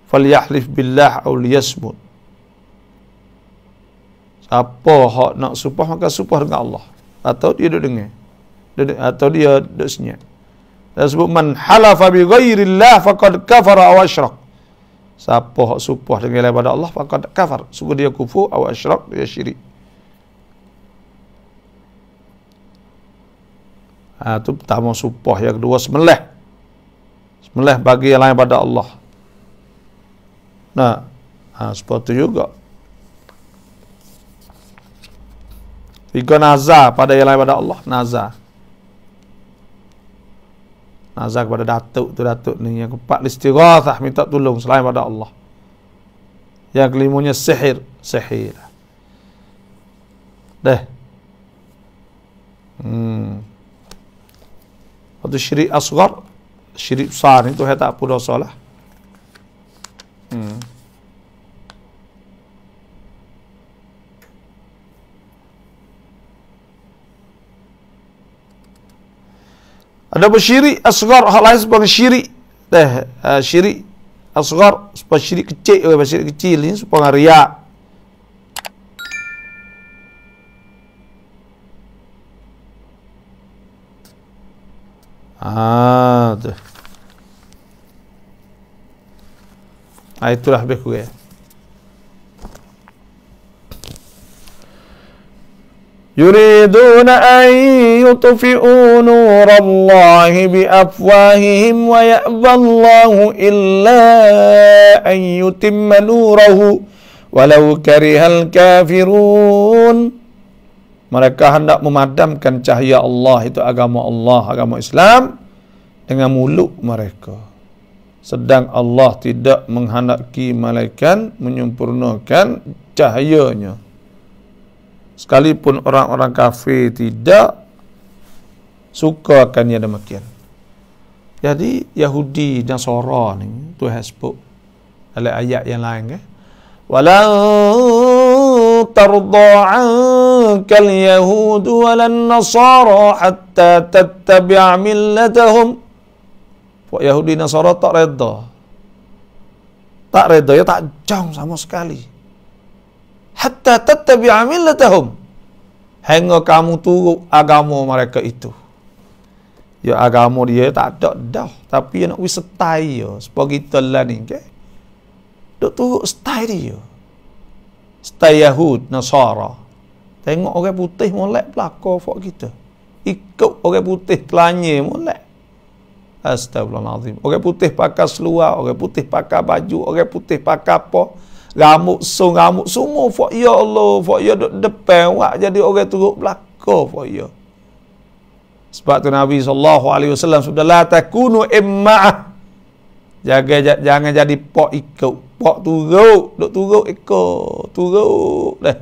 S1: falyahlif billah aw liyasmut. Siapa hak nak sumpah maka sumpah dengan Allah, atau dia duduk dengar, atau dia duduk senyap. Dan sebut man halafa bi ghairillah faqad kafara aw asyrak. Siapa hak sumpah dengan lain pada Allah faqad kafar. Sungguh dia kufur aw asyrak, dia syirik. Itu pertama sumpah. Yang kedua sembelih. Sembelih bagi yang lain pada Allah. Nah, seperti itu juga. Tiga nazar pada yang lain pada Allah. Nazar kepada datuk tu, datuk ni. Yang keempat istighatsah, minta tolong selain pada Allah. Yang kelimanya sihir. Dah. Itu syirik asghar, syirik besar itu tak apa dosa lah. Ada syirik asghar, hal lain sebagai syirik. Syirik asghar sebagai syirik kecil, syirik kecil ni sebagai riak. Tu. Itulah lebih kurang. يريدون أن يطفئوا نور الله بأفواههم ويأبى الله إلا أن يتم نوره ولو كره الكافرون. Mereka hendak memadamkan cahaya Allah, itu agama Allah, agama Islam, dengan mulut mereka. Sedang Allah tidak menghendaki malaikat menyempurnakan cahayanya. Sekalipun orang-orang kafir tidak suka akan yang demikian. Jadi Yahudi dan Nasara ni Tuhan sebut dalam ayat yang lain kan. Walan tarda 'ankal yahud walan nasara hatta tattabi' millatahum. Pak Yahudi Nasara tak reda. Tak reda, ya tak jauh sama sekali. Hatta tattabi'a millatahum, hingga kamu turut agama mereka itu. Ya agama dia tak ada dah, tapi nak wis style dia sebagai kita lah ni ke. Dok turut style dia. Style Yahud Nasara. Tengok orang putih molek belaka fak kita. Ikut orang putih telanye molek. Astagfirullahalazim. Orang putih pakai seluar, orang putih pakai baju, orang putih pakai apa? Rambut semua fak ya Allah, fak ya duk depan wak jadi orang turut belaka fak ya. Sebab tu Nabi sallallahu alaihi wasallam sudah la takunu imma'ah. Jangan jadi pak ikut, pak turut, duk turut ikut, turut dah.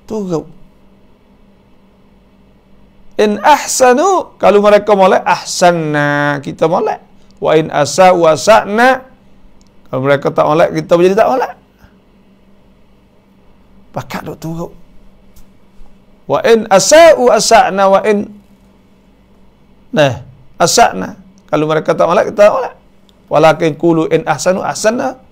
S1: Turut. In ahsanu, kalau mereka molek ahsanna, kita molek. Wa in asa'u asa'na, kalau mereka tak molek, kita menjadi tak molek. Pakat duk turut. Wa in asa'u asa'na wa in asa'na, kalau mereka tak molek, kita tak molek. Walakin qulu in ahsanu ahsanna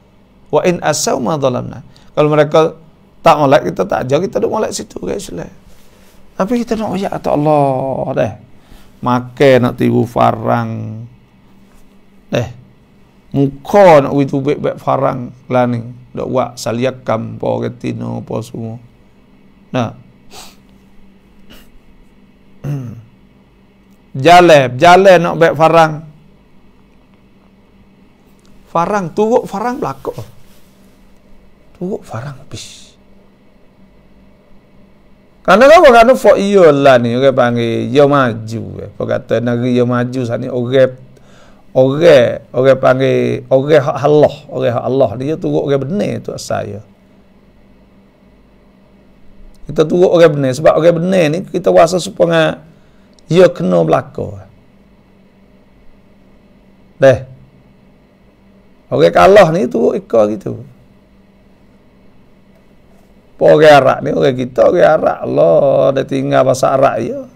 S1: wa in asa'u ma dhalamna. Kalau mereka tak molek, kita tak jauh, kita duk molek situ guys. Tapi kita nak ayat kata Allah dah. Makan nak tibu farang. Muka nak witu bek farang lani. Dak buat saliakam po ketino po semua. Nah. Jalan nak bek farang. Farang turut farang belakang. Turut farang habis. Kerana for iya lah ni orang panggil ya maju. Apa kata negeri ya maju sana ni orang panggil orang hak Allah, orang hak Allah dia turut orang benar tu saya. Kita turut orang benar sebab orang benar ni kita rasa supaya ia kena belaka. Dah. Orang kalah ni turut ikut gitu. Orang Arab ni, orang kita, orang Arab. Allah, dia tinggal bahasa Arab je.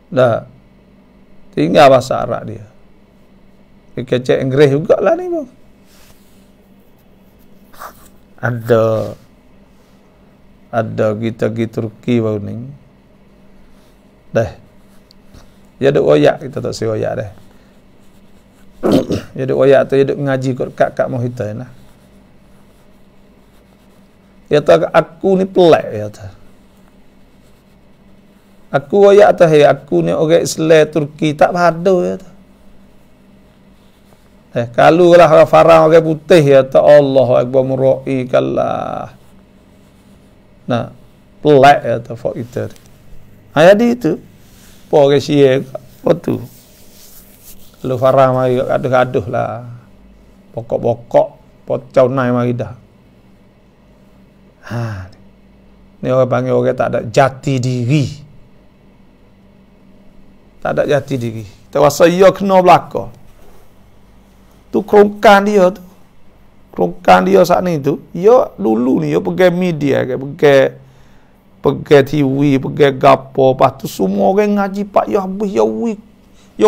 S1: Dah. Tinggal bahasa Arab dia. Dia kecek Inggeris juga lah ni, bang. Ada kita pergi Turki baru ni. Dah. Dia ada oyak, kita tak si oyak dah. Jadi oyak tu duk ngaji kat kak mau kita nah. Ya tu aku ni pelak ya tu. Aku oyak tu aku ni orang Islam Turki tak padu ya tu. Kalau lah farang orang putih ya ta Allah akbar murai kallah. Nah, pelak ya ta fak kita. Ayat itu. Po ke sia apa tu. Kalau farang mari gaduh-gaduh lah. Pokok-pokok pocau nai mari dah. Ha. Ni orang panggil orang tak ada jati diri. Tak ada jati diri. Terwasa ia kena belaka. Tu kerongkan dia tu. Kerongkan dia saat ni tu, dia dulu ni dia pergi media, pergi TV, pergi gapo, lepas tu semua orang ngaji pak ya habis ya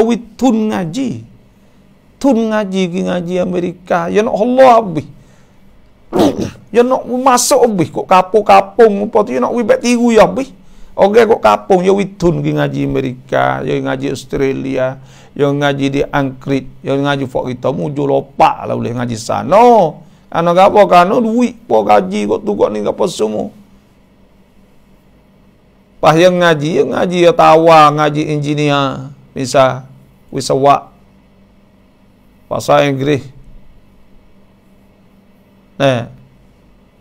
S1: wi tun ngaji. Tun ngaji ke ngaji Amerika, ya nak Allah habis. Ya nak masuk habis kok kapung-kapung apa tu ya nak wi bet tiru ya habis. Orang kok kapung ya wi tun ke ngaji Amerika, ya ngaji Australia. Yang ngaji di Angkrit, yang ngaji fok kita muju lopak lah boleh ngaji sana. Anak apa kan duit po gaji kok tu kok ni apa semua. Pas yang ngaji ya tawa, ngaji engineer, bisa wisawa. Bahasa Inggris.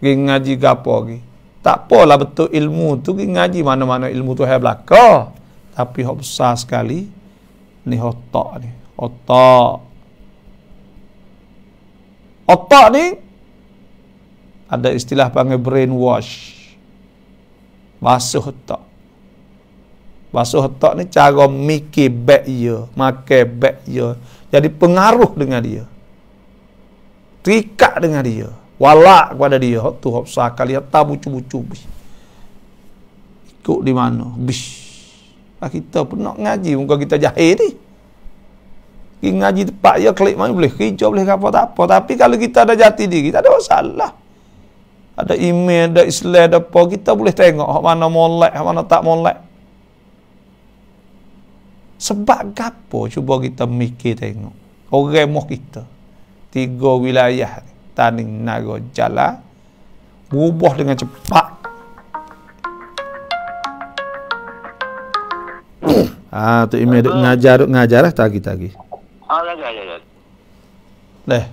S1: Ngaji gapo lagi. Tak apalah betul ilmu tu ngaji mana-mana ilmu tu hai belaka. Tapi hok besar sekali. Ni otak ni. Otak ni ada istilah panggil brainwash. Basuh otak. Basuh otak ni cara mikir baik dia, makan baik dia. Jadi pengaruh dengan dia. Terikat dengan dia. Walak kepada dia. Tu hok besar kali tak bucu-bucu. Ikut di mana? Bish. Kita pun nak ngaji, muka kita jahil ni. Kita ngaji tempat ya klik mana boleh, kerja boleh apa tak apa. Tapi kalau kita ada jati diri, tak ada masalah. Ada email, ada Islam, ada apa, kita boleh tengok hak mana molek, hak mana tak molek. Sebab gapo cuba kita mikir tengok. Orang moh kita. 3 wilayah ni, Taning, Naga, Jala berubah dengan cepat. Tu email duk ngajar lah tagi.
S2: Ya.
S1: Leh.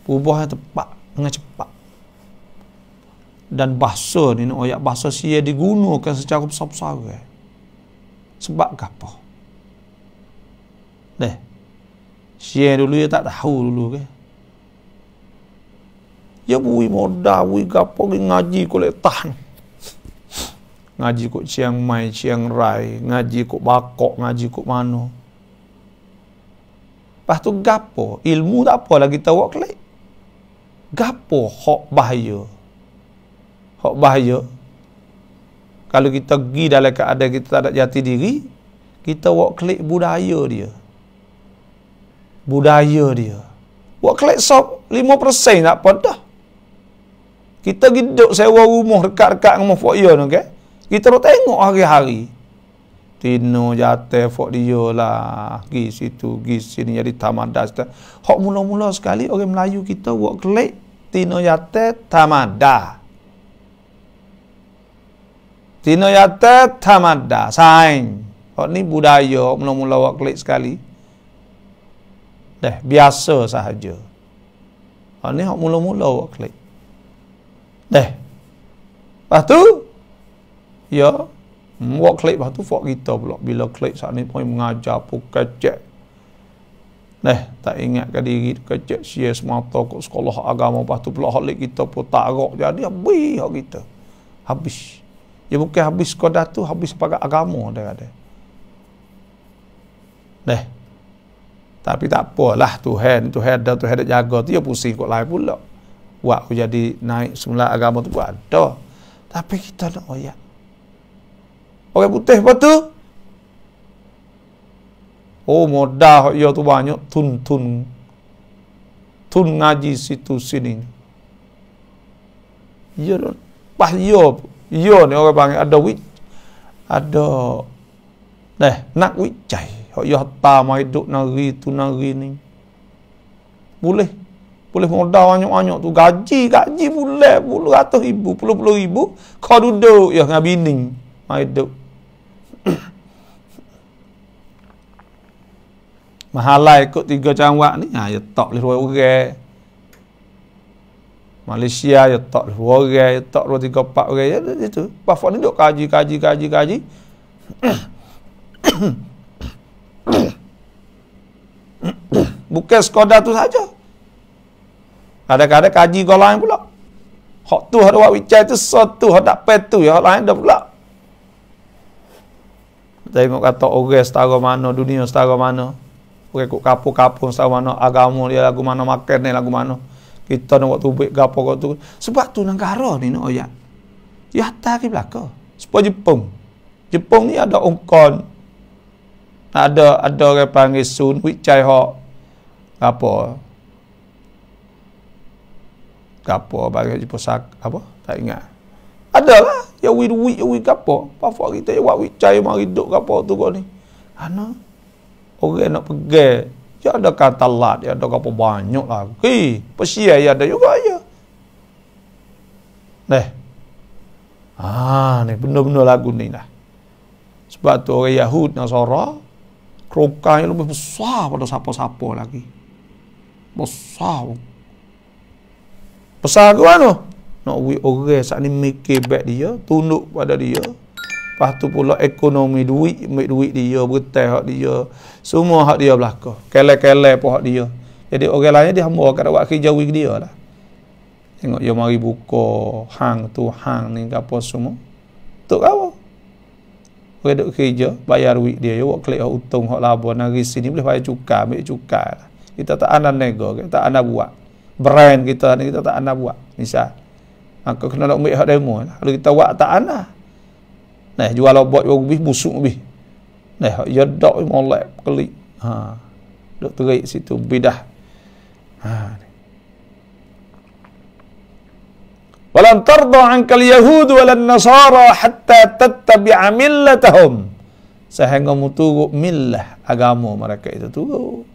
S1: Berubah tepat dengan cepat. Dan bahasa ni nak ayat bahasa sia digunakan secara besar-besar. Sebab apa? Leh. Sia dulu dia tak tahu dulu ke. Ya bui modal, bui gapo ngaji kolek tahan. Ngaji kok Chiang Mai, Chiang Rai, ngaji kok Bakok, ngaji kok mana. Lepas tu gapo? Ilmu tak apa lagi kita buat klik. Gapo hak bahaya? Hak bahaya. Kalau kita pergi dalam keadaan kita tak ada jati diri, kita buat klik budaya dia. Budaya dia. Buat klik sop 5% tak apa dah. Kita hidup sewa rumah dekat-dekat dengan fok dia tu ke. Kita nak tengok hari-hari. Tino jatuh fok dia lah. Gi situ, gi sini jadi tamadah. Hak mula-mula sekali orang Melayu kita buat klik tino jatuh tamadah. Tino jatuh tamadah. Saing. Hak ni budaya hak mula-mula buat klik sekali. Dah biasa sahaja. Hak ni hak mula-mula buat klik. Dah. Lepas tu ya, buat klik lepas tu fok kita pula. Bila klik saat ni pun mengajar pun kecek. Tak ingatkan diri kecek sia semata kok sekolah agama. Lepas tu pula hak kita pun tak rak. Jadi habis hak kita. Habis. Ya bukan habis sekadar tu, habis pakai agama dia ada. Tapi tak apalah Tuhan dah jaga tu ya pusing kok lain pula. Buat jadi naik semula agama tu pun ada. Tapi kita nak ayat. Orang putih apa tu? Oh modal ya tu banyak tun ngaji situ sini. Ya pas ya ni orang panggil ada nak wicai. Hak ya harta mai duk nari tu nari ni. Boleh modal banyak-banyak tu gaji boleh 100,000, 10,000 kau duduk ya dengan bini mai duk. Mahalai ikut 3 cangwak ni, ya tak boleh 2 orang. Malaysia ya tak 2 orang, ya tak 2, 3, 4 orang ya itu. Pafak ni duk kaji. Bukan sekadar tu saja. Kadang-kadang kaji kau lain pula. Hak tu hak buat wicai tu satu, hak tak petu ya hak lain dah pula. Tengok kata orang setara mana, dunia setara mana. Orang ikut kapur-kapur setara mana, agama dia lagu mana, makan ni lagu mana. Kita nak buat tubik gapo kau tu. Sebab tu negara ni nak ayat. Ya hatta ke belaka. Supaya Jepun ni ada ongkon. Ada orang panggil sun wicai hak apa bagi Jepun apa tak ingat. Adalah ya wi gapo. Apa kita ya wicai mari duk gapo tu kau ni. Ana orang nak pergi. Ya ada kata lat, ya ada apa banyak lagi. Persia ya ada juga ya. Ni benar-benar lagu ni lah. Sebab tu orang Yahud Nasara kerokannya lebih besar pada siapa-siapa lagi. Besar ke mana? Nak orang saat ni mikir baik dia, tunduk pada dia. Lepas tu pula ekonomi duit, ambil duit dia, bertai hak dia. Semua hak dia belaka. Kele-kele pun hak dia. Jadi orang lain dia hamba kat buat kerja wig dia lah. Tengok dia mari buka hang ni ke apa semua. Tok apa? Orang duk kerja, bayar duit dia, buat klik hak untung, hak laba, nari sini boleh bayar cukai, ambil cukai lah. Kita tak ada nego, kita tak ada buat. Brand kita ni kita tak ada buat. Misal. Maka kena nak ambil hak demo lah. Kalau kita buat tak ada. Jual buat lebih busuk lebih. Ya dak molek klik. Duk terik situ bidah. Walan tarda ankal yahud walan nasara hatta tattabi'a millatahum. Sehingga muturut millah agama mereka itu turut.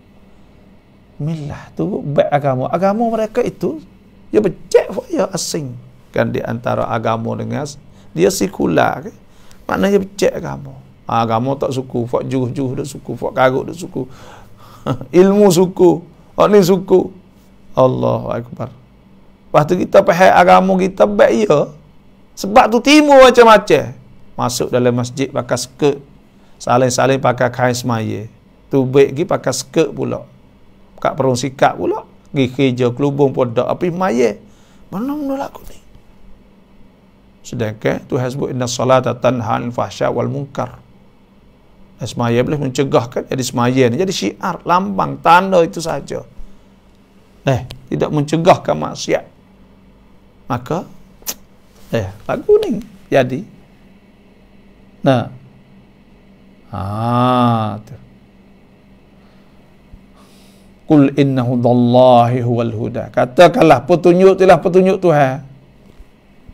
S1: Millah turut baik agama mereka itu dia becek ya asing kan di antara agama dengan dia sekular ke. Maknanya becek agama. Agama tak suku, fak juh dak suku, fak karut dak suku. Ilmu suku, hak ni suku. Allahu akbar. Lepas tu kita faham agama kita baik ya. Sebab tu timur macam-macam. Masuk dalam masjid pakai skirt. Saling-saling pakai kain semaya. Tubik pergi pakai skirt pula. Kak perung sikap pula. Pergi kerja kelubung pun dak api semaya. Mana-mana lagu ni. Sedangkan Tuhan sebut inna salata tanha 'anil fahsya wal munkar. Semaya boleh mencegahkan jadi semaya ni jadi syiar, lambang, tanda itu saja. Tidak mencegahkan maksiat. Maka lagu ni jadi. Tu. Qul inna hudallahi huwal huda. Katakanlah petunjuk itulah petunjuk Tuhan.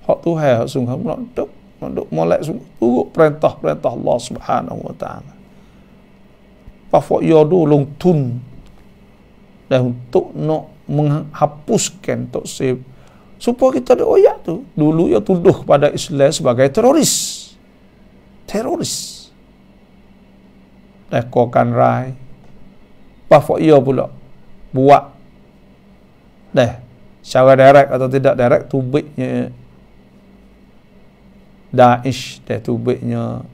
S1: Hak Tuhan hak sungguh nak duk molek sungguh turut perintah Allah Subhanahu wa taala. Pafak ya dulu tun dan untuk nak menghapuskan tok save supaya kita ada oyak tu. Dulu ya tuduh pada Islam sebagai teroris. Lekokan rai. Pafak ya pula buat secara direct atau tidak direct tubiknya Daesh, tubiknya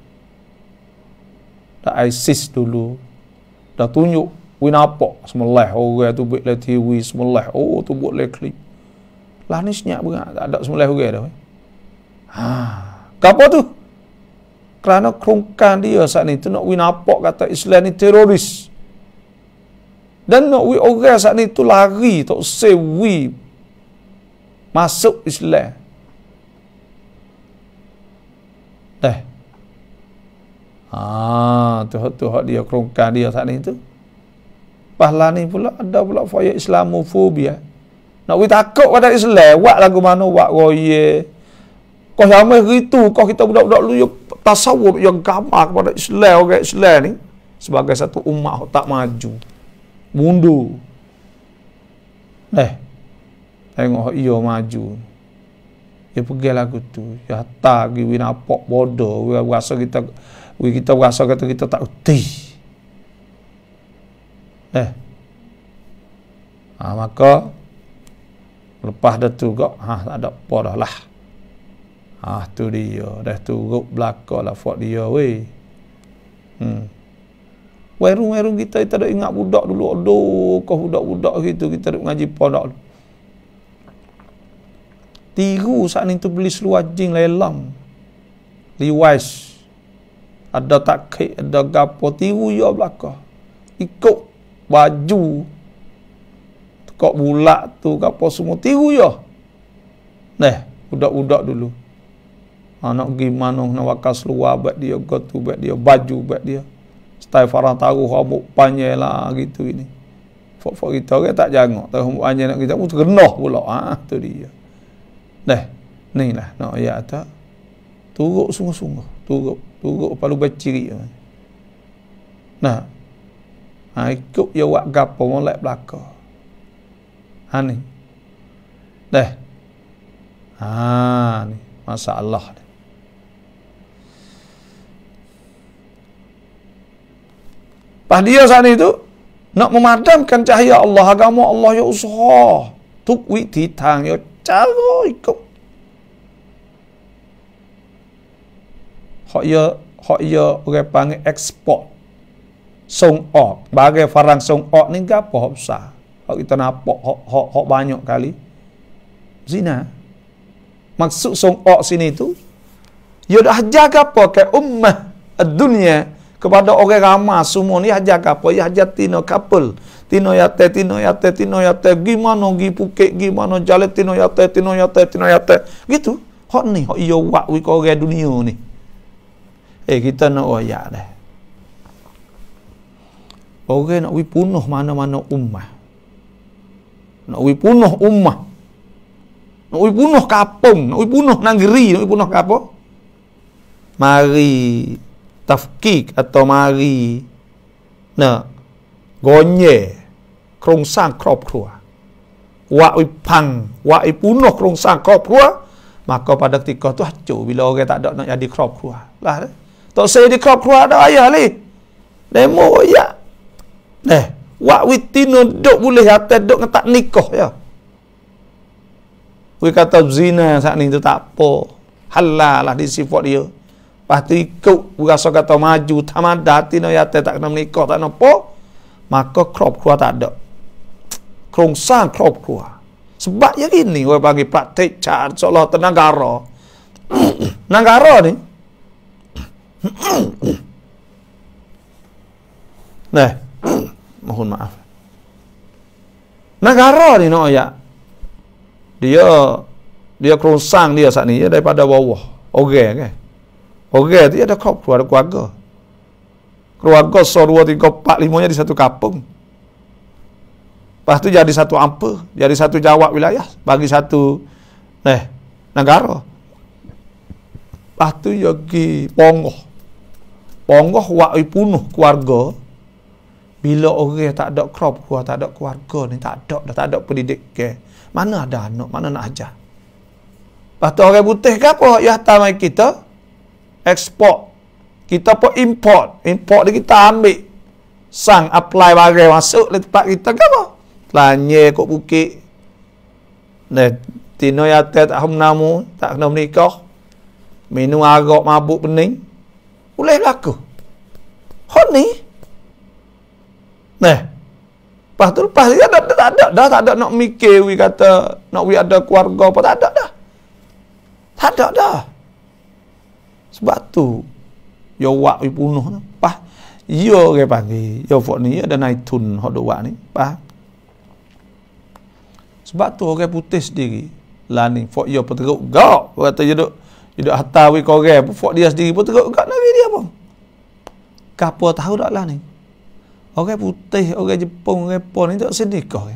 S1: ISIS dulu dah tunjuk winapak semelah orang tubik le TV semelah tubuk le klip lah ni senyap berat tak ada semelah orang dah. Kenapa tu? Kerana kerongkan dia saat ni tu nak winapak kata Islam ni teroris dan nak orang saat ni tu lari tak sewi masuk Islam. Tu hak dia kerongkan dia saat ni tu. Pahla ni pula ada pula faya Islamofobia. Nak we takut pada Islam, buat lagu mana buat roye. Kau sama gitu, kau kita budak-budak lu yang tasawuf yang gambar kepada Islam, orang Islam ni. sebagai satu umat tak maju, mundur. Tengok ia maju. Dia pergi lagu tu. Ya tak pergi nampak bodoh. Kita rasa kata kita tak uti. Maka lepas dah tu kok, tak ada apa dah lah. Tu dia. Dah turut belakang lah fort dia weh. Werung kita tak ada ingat budak dulu. Aduh, kau budak-budak gitu. Kita duduk ngaji pondok dulu. Tiru saat ni tu beli seluar jing lelang. Levi's. Ada takkik, ada gapo. Tiru ya belakang. Ikut baju. Tukak bulat tu, gapo semua. Tiru ya. Budak-budak dulu. Nak pergi mana, nak wakal seluar buat dia, gotu buat dia, baju buat dia. Style Farah taruh rambut panjang lah gitu ini. Fok kita orang tak jangok. Taruh rambut panjang nak kita pun terkenah pula. Tu dia. Ni lah nak ayat tak. Turut sungguh-sungguh. Turut palu berciri. Ikut dia buat gapo molek belakang. Ni. Ni masalah ni. Pas dia saat itu nak memadamkan cahaya Allah, agama Allah ya usaha. Tuk wi thi thang ya cara ikut. Hak ya orang panggil ekspor. Song ok, bagai farang song ok ni gapo hak besar. Hak kita nampak hak banyak kali. Zina. Maksud song ok sini tu ya dah jaga apa ke ummah dunia kepada orang ramai semua ni jaga apa ya tino couple. Tino yate gimana gi Phuket gimana jalan tino yate gitu. Hak ni hak iya wak wi ko orang dunia ni. Kita nak oyak dah. Orang nak wi punuh mana-mana ummah. Nak wi punuh ummah. Nak wi punuh kampung, nak wi punuh negeri, nak wi punuh apa? Mari tafkik atau mari nak gonye kerongsang ครอบครัว wak wi pang, wak wi punuh kerongsang ครอบครัว maka pada ketika tu hancur bila orang tak ada nak jadi ครอบครัว lah tak saya di ครอบครัว ada ayah li demo ya wak wi tino duk boleh atas duk tak nikah ya wi kata zina saat ni tu tak apa halal lah di sifat dia. Lepas tu ikut berasa kata maju tamada tino yate tak kena menikah tak apa, maka ครอบครัว tak ada. โครงสร้างครอบครัว sebab yang ini orang panggil praktik cara seolah negara. Negara ni mohon maaf. Negara ni nak ya. Dia kerongsang dia saat ni daripada bawah. Kan? Orang tu ada ครอบครัว ada keluarga. Keluarga 1, 2, 3, 4, 5 nya di satu kampung. Lepas tu jadi satu ampa, jadi satu jawab wilayah, bagi satu negara. Lepas tu pergi Pongoh. Pongoh wak punuh keluarga. Bila orang tak ada ครอบครัว tak ada keluarga ni, tak ada pendidikan. Mana ada anak, mana nak ajar. Lepas tu orang putih ke apa? Ya tamai kita ekspor. Kita pun import dia kita ambil. Sang apply bagai masuk di tempat kita ke apa? Lanye kok bukit. Tino yate tak namu, tak kena menikah. Minum arak mabuk pening. Boleh berlaku. Hot ni. Lepas tu dia tak ada nak mikir wi kata nak wi ada keluarga apa tak ada dah. Tak ada dah. Sebab tu yo wak wi punuh pas yo ke panggil yo fok ni ada naik tun hok do wak ni pas. Sebab tu orang putih sendiri lah ni fok yo peteruk gak kata je duk hatta wi korang fok dia sendiri pun teruk gak nabi dia pun. Kapo tahu dak lah ni. Orang putih, orang Jepun, orang Jepun ni tak sedekah.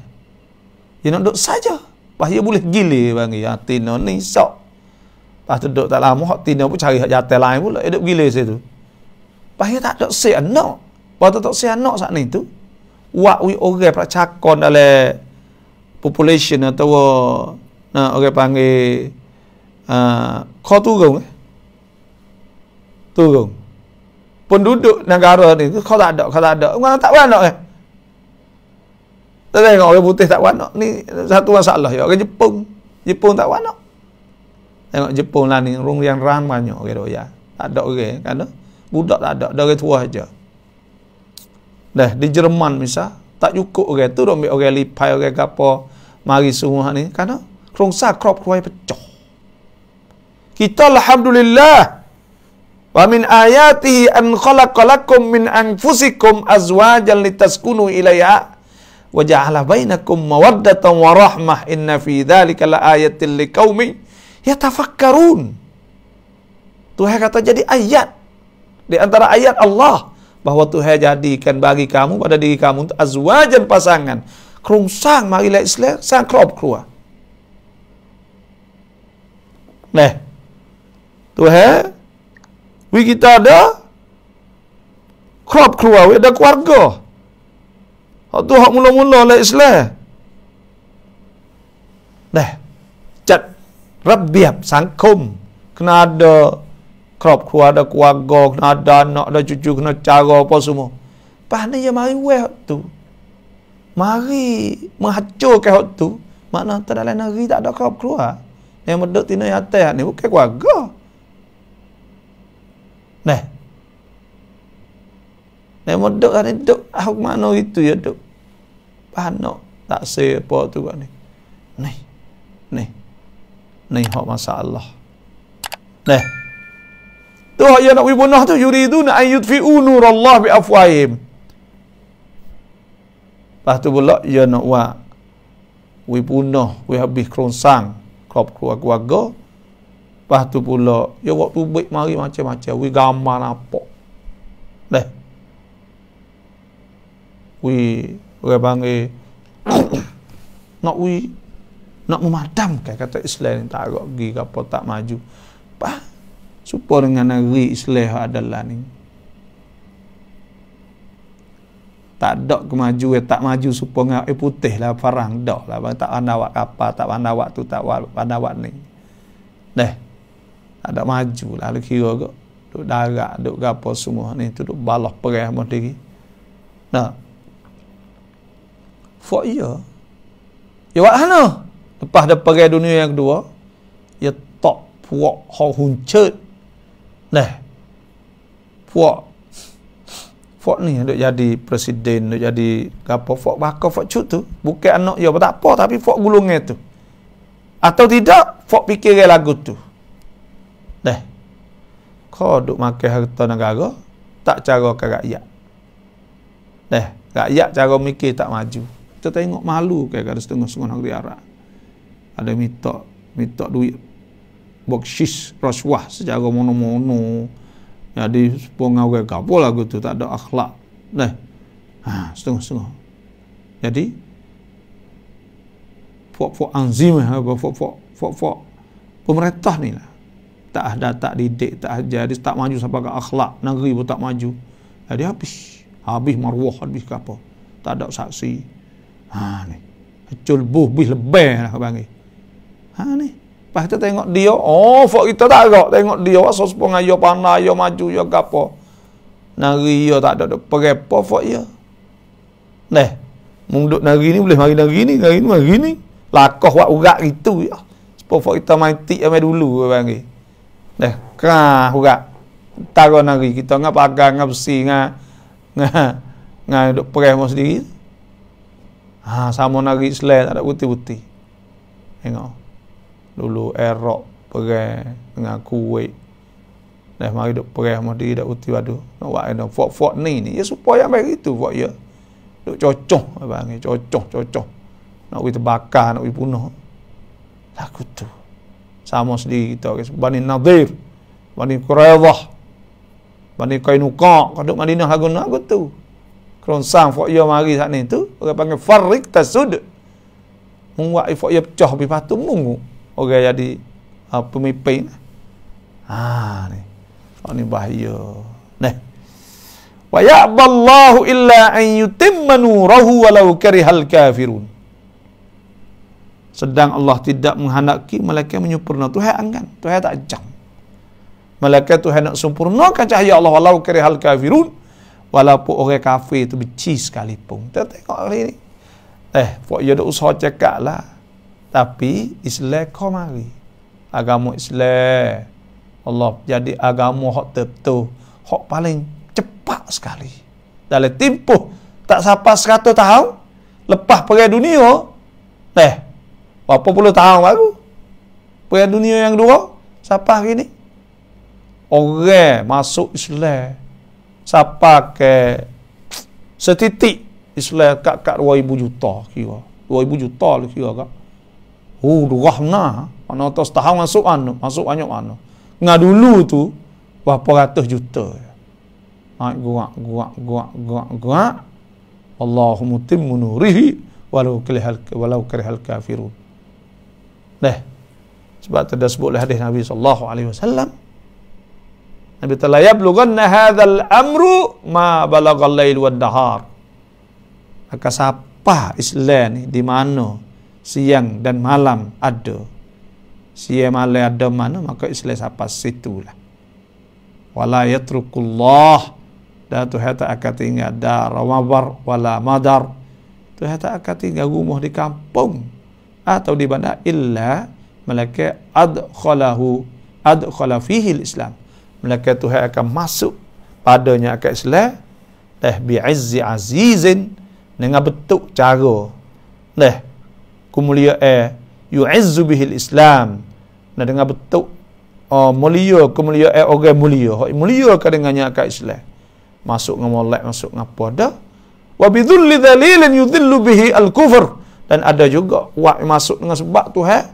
S1: Dia nak duduk saja. Lepas dia boleh gila panggil. Tino ni sok. Lepas tu duduk tak lama, Tino pun cari hak jatuh lain pula. Dia duduk gila situ. Lepas dia tak duduk say anak. Waktu tak sianak saat ni tu, wak wi orang percakon dalam population atau orang panggil kau turun turun penduduk negara ni tu kau tak ada orang tak beranak tak tengok orang putih tak beranak ni satu masalah ya. Orang Jepun tak beranak, tengok Jepun lah ni orang yang ram banyak orang doya tak ada orang kan budak tak ada orang tua aja. Dah di Jerman misal tak cukup orang tu dok ambil orang lipai orang gapo mari semua ni kerana kerongsa crop keluar pecah. Kita alhamdulillah wa min ayatihi an khalaqalakum min anfusikum azwajan litaskunu ilaiha wa ja'ala bainakum mawaddatan wa rahmah inna fi dzalika laayatil liqaumin yatafakkarun. Tuhan kata jadi ayat di antara ayat Allah bahawa Tuhan jadikan bagi kamu pada diri kamu untuk azwajan pasangan kerongsang marilah Islam sang crop keluar. Nah, Tuhan kita ada crop keluar, ada keluarga. Hak tu hak mula-mula lah Islam. Dah. Cat rabiab sangkum kena ada crop keluar, ada keluarga, kena ada anak, ada cucu, kena cara apa semua. Pas ni ya mari weh tu. Mari menghancurkan hak tu. Makna tak dalam negeri tak ada crop keluar. Yang meduk tina yang atas ni bukan keluarga. Nah. Yang meduk ni duk hak mana itu ya duk. Panak tak say apa tu kat ni. Ni hak masalah. Nah. Tu hak yang nak bunuh tu yuriduna an yudfi'u nurallah bi afwahim. Lepas tu pula dia nak buat bunuh, habis kerongsang crop keluarga. Lepas tu pula dia waktu baik mari macam-macam gambar nampak. Dah. Orang panggil nak memadamkan kata Islam ni tak agak pergi ke apa tak maju. Supaya dengan negeri Islam adalah ni tak ada kemajuan, tak maju supaya putih lah farang dak lah tak pandai awak kapal, tak pandai awak tu, tak pandai awak ni. Dah. Tak ada maju lah kira ke duk darat, duk gapo semua ni tu duk balah perah mon diri. Nah. For ya. Ya wak hana. Lepas dah perah dunia yang kedua, ya tak puak hau huncut. Nah. Fok ni duk jadi presiden, duk jadi apa fok bakal fok cut tu. Bukan anak ya tak apa tapi fok gulungnya tu. Atau tidak fok fikir lagu tu. Dah. Kau duk makan harta negara tak cara ke rakyat. Dah, rakyat cara mikir tak maju. Kita tengok malu kayak ada setengah-setengah negeri Arab. Ada minta duit boksis rasuah secara mono-mono. Jadi sepengah orang kapal lagu tu tak ada akhlak. Dah. Setengah-setengah. Jadi fok anzim apa fok pemerintah ni lah. Tak ada, tak didik, tak jadi tak maju sampai ke akhlak, negeri pun tak maju. Jadi habis maruah, habis ke apa. Tak ada saksi. Ni. Hacul buh lebih lah bagi. Ni. Lepas kita tengok dia, fok kita tak agak tengok dia, asal sepong ayo pandai, ayo maju, ayo ke apa. Negeri ya tak ada perepa fok ya. Nah, munduk negeri ni boleh mari negeri ni. Lakoh wak urat itu ya. Sepong fok kita main tik amai dulu bagi. Dah, kerah urat. Tara negeri kita ngap pagang, ngap besi, ngap duk pereh mau sendiri. Sama negeri Islam tak ada putih-putih. Tengok. Dulu Iraq pereh dengan Kuwait. Dah mari duk pereh mau diri dak putih padu. Nak buat ada fok ni ya supaya baik itu fok ya. Duk cocoh abang cocoh. Nak we terbakar, nak we bunuh. Lagu tu. Sama sendiri kita Bani Nadir, Bani Quraidah, Bani Qainuqa, kaduk Madinah lagu tu. Kerongsang fok ya mari sat ni tu, orang panggil farrik tasud. Mungwak fok ya pecah pi patu mungu. Orang jadi pemimpin. Ni. Ni bahaya. Nah. Wa ya'ballahu illa an yutimma nurahu walau karihal kafirun. Sedang Allah tidak menghendaki malaikat menyempurna. Tuhan anggan, Tuhan tak jam. Malaikat Tuhan nak sempurnakan cahaya Allah walau karihal kafirun. Walaupun orang kafir itu benci sekalipun. Kita tengok hari ni. Pok dia ada usaha cakap lah. Tapi Islam kau mari. Agama Islam. Allah jadi agama hak tertentu. Hak paling cepat sekali. Dalam tempoh tak sampai 100 tahun. Lepas perang dunia. Berapa puluh tahun baru. Perang dunia yang 2. Sampai hari ni. Orang masuk Islam. Sampai ke setitik Islam kat 2,000 juta kira. 2,000 juta lah kira kak. Durah mana? Mana atas tahun masuk banyak mana. Nga dulu tu berapa ratus juta. Guak. Allahumma timmu nurihi walau karihal kafirun. Sebab tu dah sebut oleh hadis Nabi sallallahu alaihi wasallam. Nabi telah yablughanna hadzal amru ma balagal lail wad dahar. Maka siapa Islam ni di mana siang dan malam ada. Siang malam ada mana maka Islam sampai situlah. Wala yatrukullah, dan Tuhan tak akan tinggal dar mabar wala madar. Tuhan tak akan tinggal rumah di kampung atau di mana illa malaikat adkhala fihi Islam. Malaikat Tuhan akan masuk padanya akal Islam bi'izzi azizin dengan bentuk cara kemuliaan yu'izzu bihil Islam dengan bentuk mulia kemuliaan orang mulia dengannya akal Islam. Masuk dengan molek, masuk dengan apa dah. Wa bidhulli dhalilin yudhillu bihi al-kufr, dan ada juga masuk dengan sebab Tuhan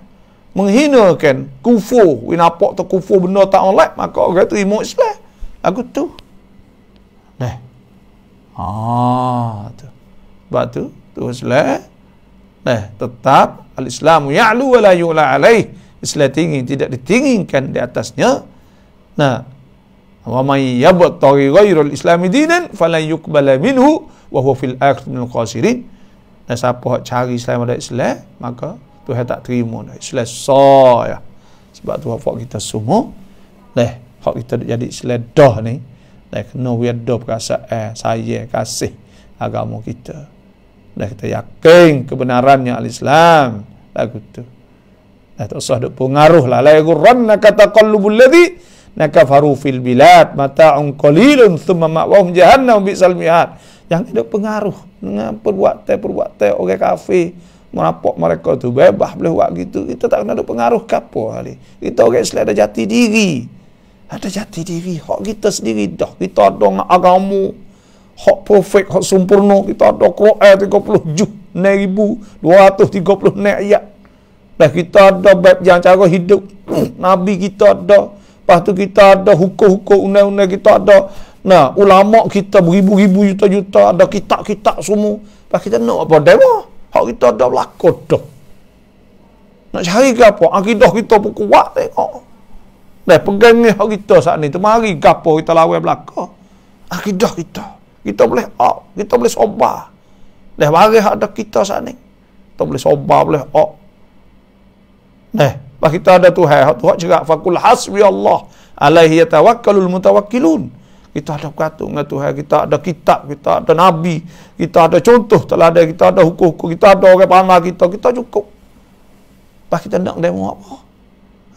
S1: menghinakan kufur. Nampak tu kufur benda tak molek, maka orang terima Islam. Aku tu. Tu. Sebab tu Islam tetap al-Islamu ya'lu wa la yu'la alaih. Islam tinggi, tidak ditinggikan di atasnya. Wa may yabtaghi ghairal islami dinan falan yuqbala minhu wa huwa fil akhirati minal khasirin. Siapa cari Islam ada Islam, maka Tuhan tak terima dah. Islam sah. Sebab tu hak kita semua hak kita jadi Islam dah ni kena ada perasaan sayang kasih agama kita. Kita yakin kebenarannya al-Islam lagu tu. Tak usah duk pengaruh lah. La yaghurrannaka taqallubul ladzi nakafaru fil bilad mata'un qalilun thumma ma'wahum jahannam bi'sal mihad. Yang ada pengaruh dengan perbuatan orang kafir. Menapok mereka tu bebas boleh buat gitu. Kita tak kena ada pengaruh ke apa hari. Kita orang Islam ada jati diri. Ada jati diri. Hak kita sendiri dah. Kita ada agama. Hak perfect, hak sempurna. Kita ada Quran 30,236 ayat. Dan kita ada bab yang cara hidup. Nabi kita ada. Lepas tu kita ada hukum-hukum undang-undang kita ada. Ulama kita beribu-ribu juta-juta. Ada kitab-kitab semua. Lepas kita nak apa demo? Hak kita dah berlaku dah. Nak cari ke apa? Akidah kita pun kuat tengok. Pegang ni hak kita saat ni. Mari ke apa kita lawan berlaku. Akidah kita. Kita boleh kita boleh sobar. Mari hak ada kita saat ni. Kita boleh sobar, boleh Lepas kita ada Tuhan. Tuhan cakap, Fakul hasbi Allah. Alaihi yatawakkalul mutawakkilun. Kita ada perkataan dengan Tuhan, kita ada kitab, kita ada Nabi, kita ada contoh teladan, kita ada hukum-hukum, kita ada orang pandai kita cukup. Lepas kita nak demo apa?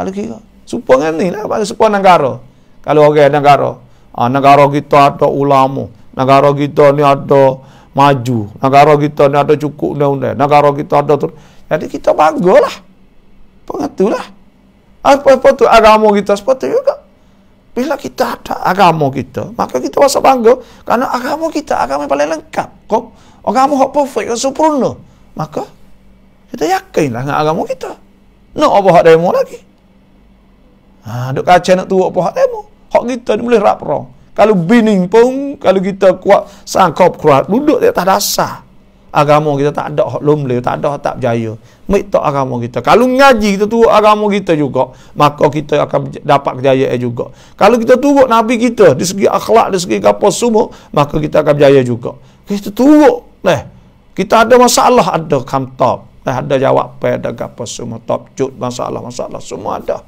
S1: Kalau kira, supaya ni lah, supaya negara. Kalau orang negara, negara kita ada ulama, negara kita ni ada maju, negara kita ni ada cukup undang-undang, negara kita ada jadi kita banggalah. Pengatulah. Apa-apa tu agama kita seperti juga. Bila kita ada agama kita, maka kita rasa bangga kerana agama kita agama yang paling lengkap. Agama yang perfect, yang sempurna. Maka kita yakinlah dengan agama kita. Nak apa hak demo lagi? Duk kacau nak turut apa hak demo. Hak kita ni boleh raprong. Kalau bining pun, kalau kita kuat sangkap kuat, duduk di atas dasar. agama kita tak ada hak lomle, tak ada hak tak berjaya. Mik tak agama kita. Kalau ngaji kita turut agama kita juga, maka kita akan dapat kejayaan juga. Kalau kita turut Nabi kita di segi akhlak, di segi apa semua, maka kita akan berjaya juga. Kita turut, kita ada masalah, ada kamtop, ada jawab, ada apa semua, top cut, masalah semua ada.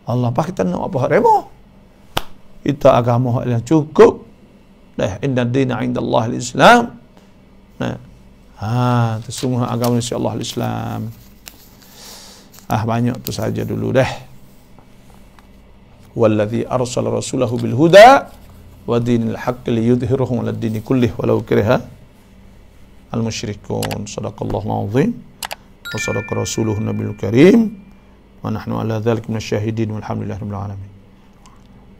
S1: Allah pak kita nak apa remo? Kita agama yang cukup. Inna dina indallah al-Islam. Itu semua agama insya-Allah al-Islam. Banyak tu saja dulu dah. Wallazi arsala rasulahu bil huda wa dinil haqq liyudhhirahu 'ala ad-din kullih walau kariha al-musyrikun. Shadaqallahul azim wa sadaqa rasuluhu nabiyul karim wa nahnu 'ala dzalika minasyahidin walhamdulillahirabbil alamin.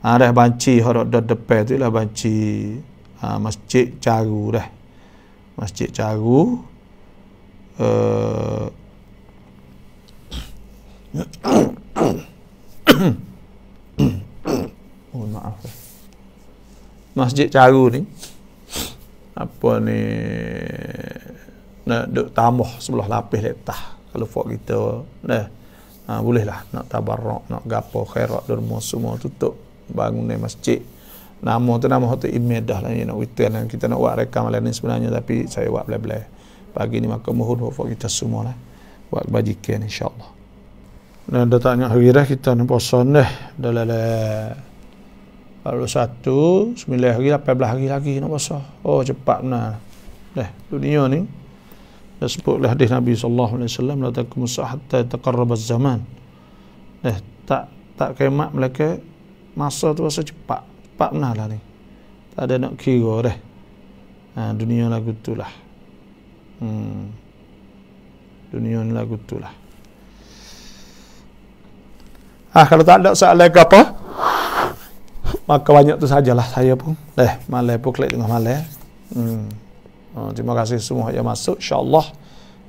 S1: Ada banci horok depan tu lah banci Masjid Caru dah. Masjid Caru maaf. Masjid Caru ni apa ni nak duk tambah sebelah lapis letah kalau fok kita boleh lah nak tabarruk nak gapo khairat derma semua tutup bangun masjid. Nama tu nama hotel Imedah lah, nak witan kita nak buat rekam lain sebenarnya, tapi saya buat belai-belai pagi ni, maka mohon buat kita semua lah buat bajikan insyaAllah. Dan dah tanya hari dah kita ni puasa dah lah 41 9 hari 18 hari lagi nak puasa. Oh cepat benar dunia ni. Dah sebutlah hadis Nabi sallallahu alaihi wasallam, la takum hatta taqarraba az-zaman. Tak kiamat mereka masa tu rasa cepat benar lah ni, tak ada nak kira dah. Dunia lagu tu lah. Dunia ni lagu tu lah. Kalau tak ada soalan ke apa, maka banyak tu sajalah saya pun malam pun klik tengah malam. Terima kasih semua yang masuk, insyaAllah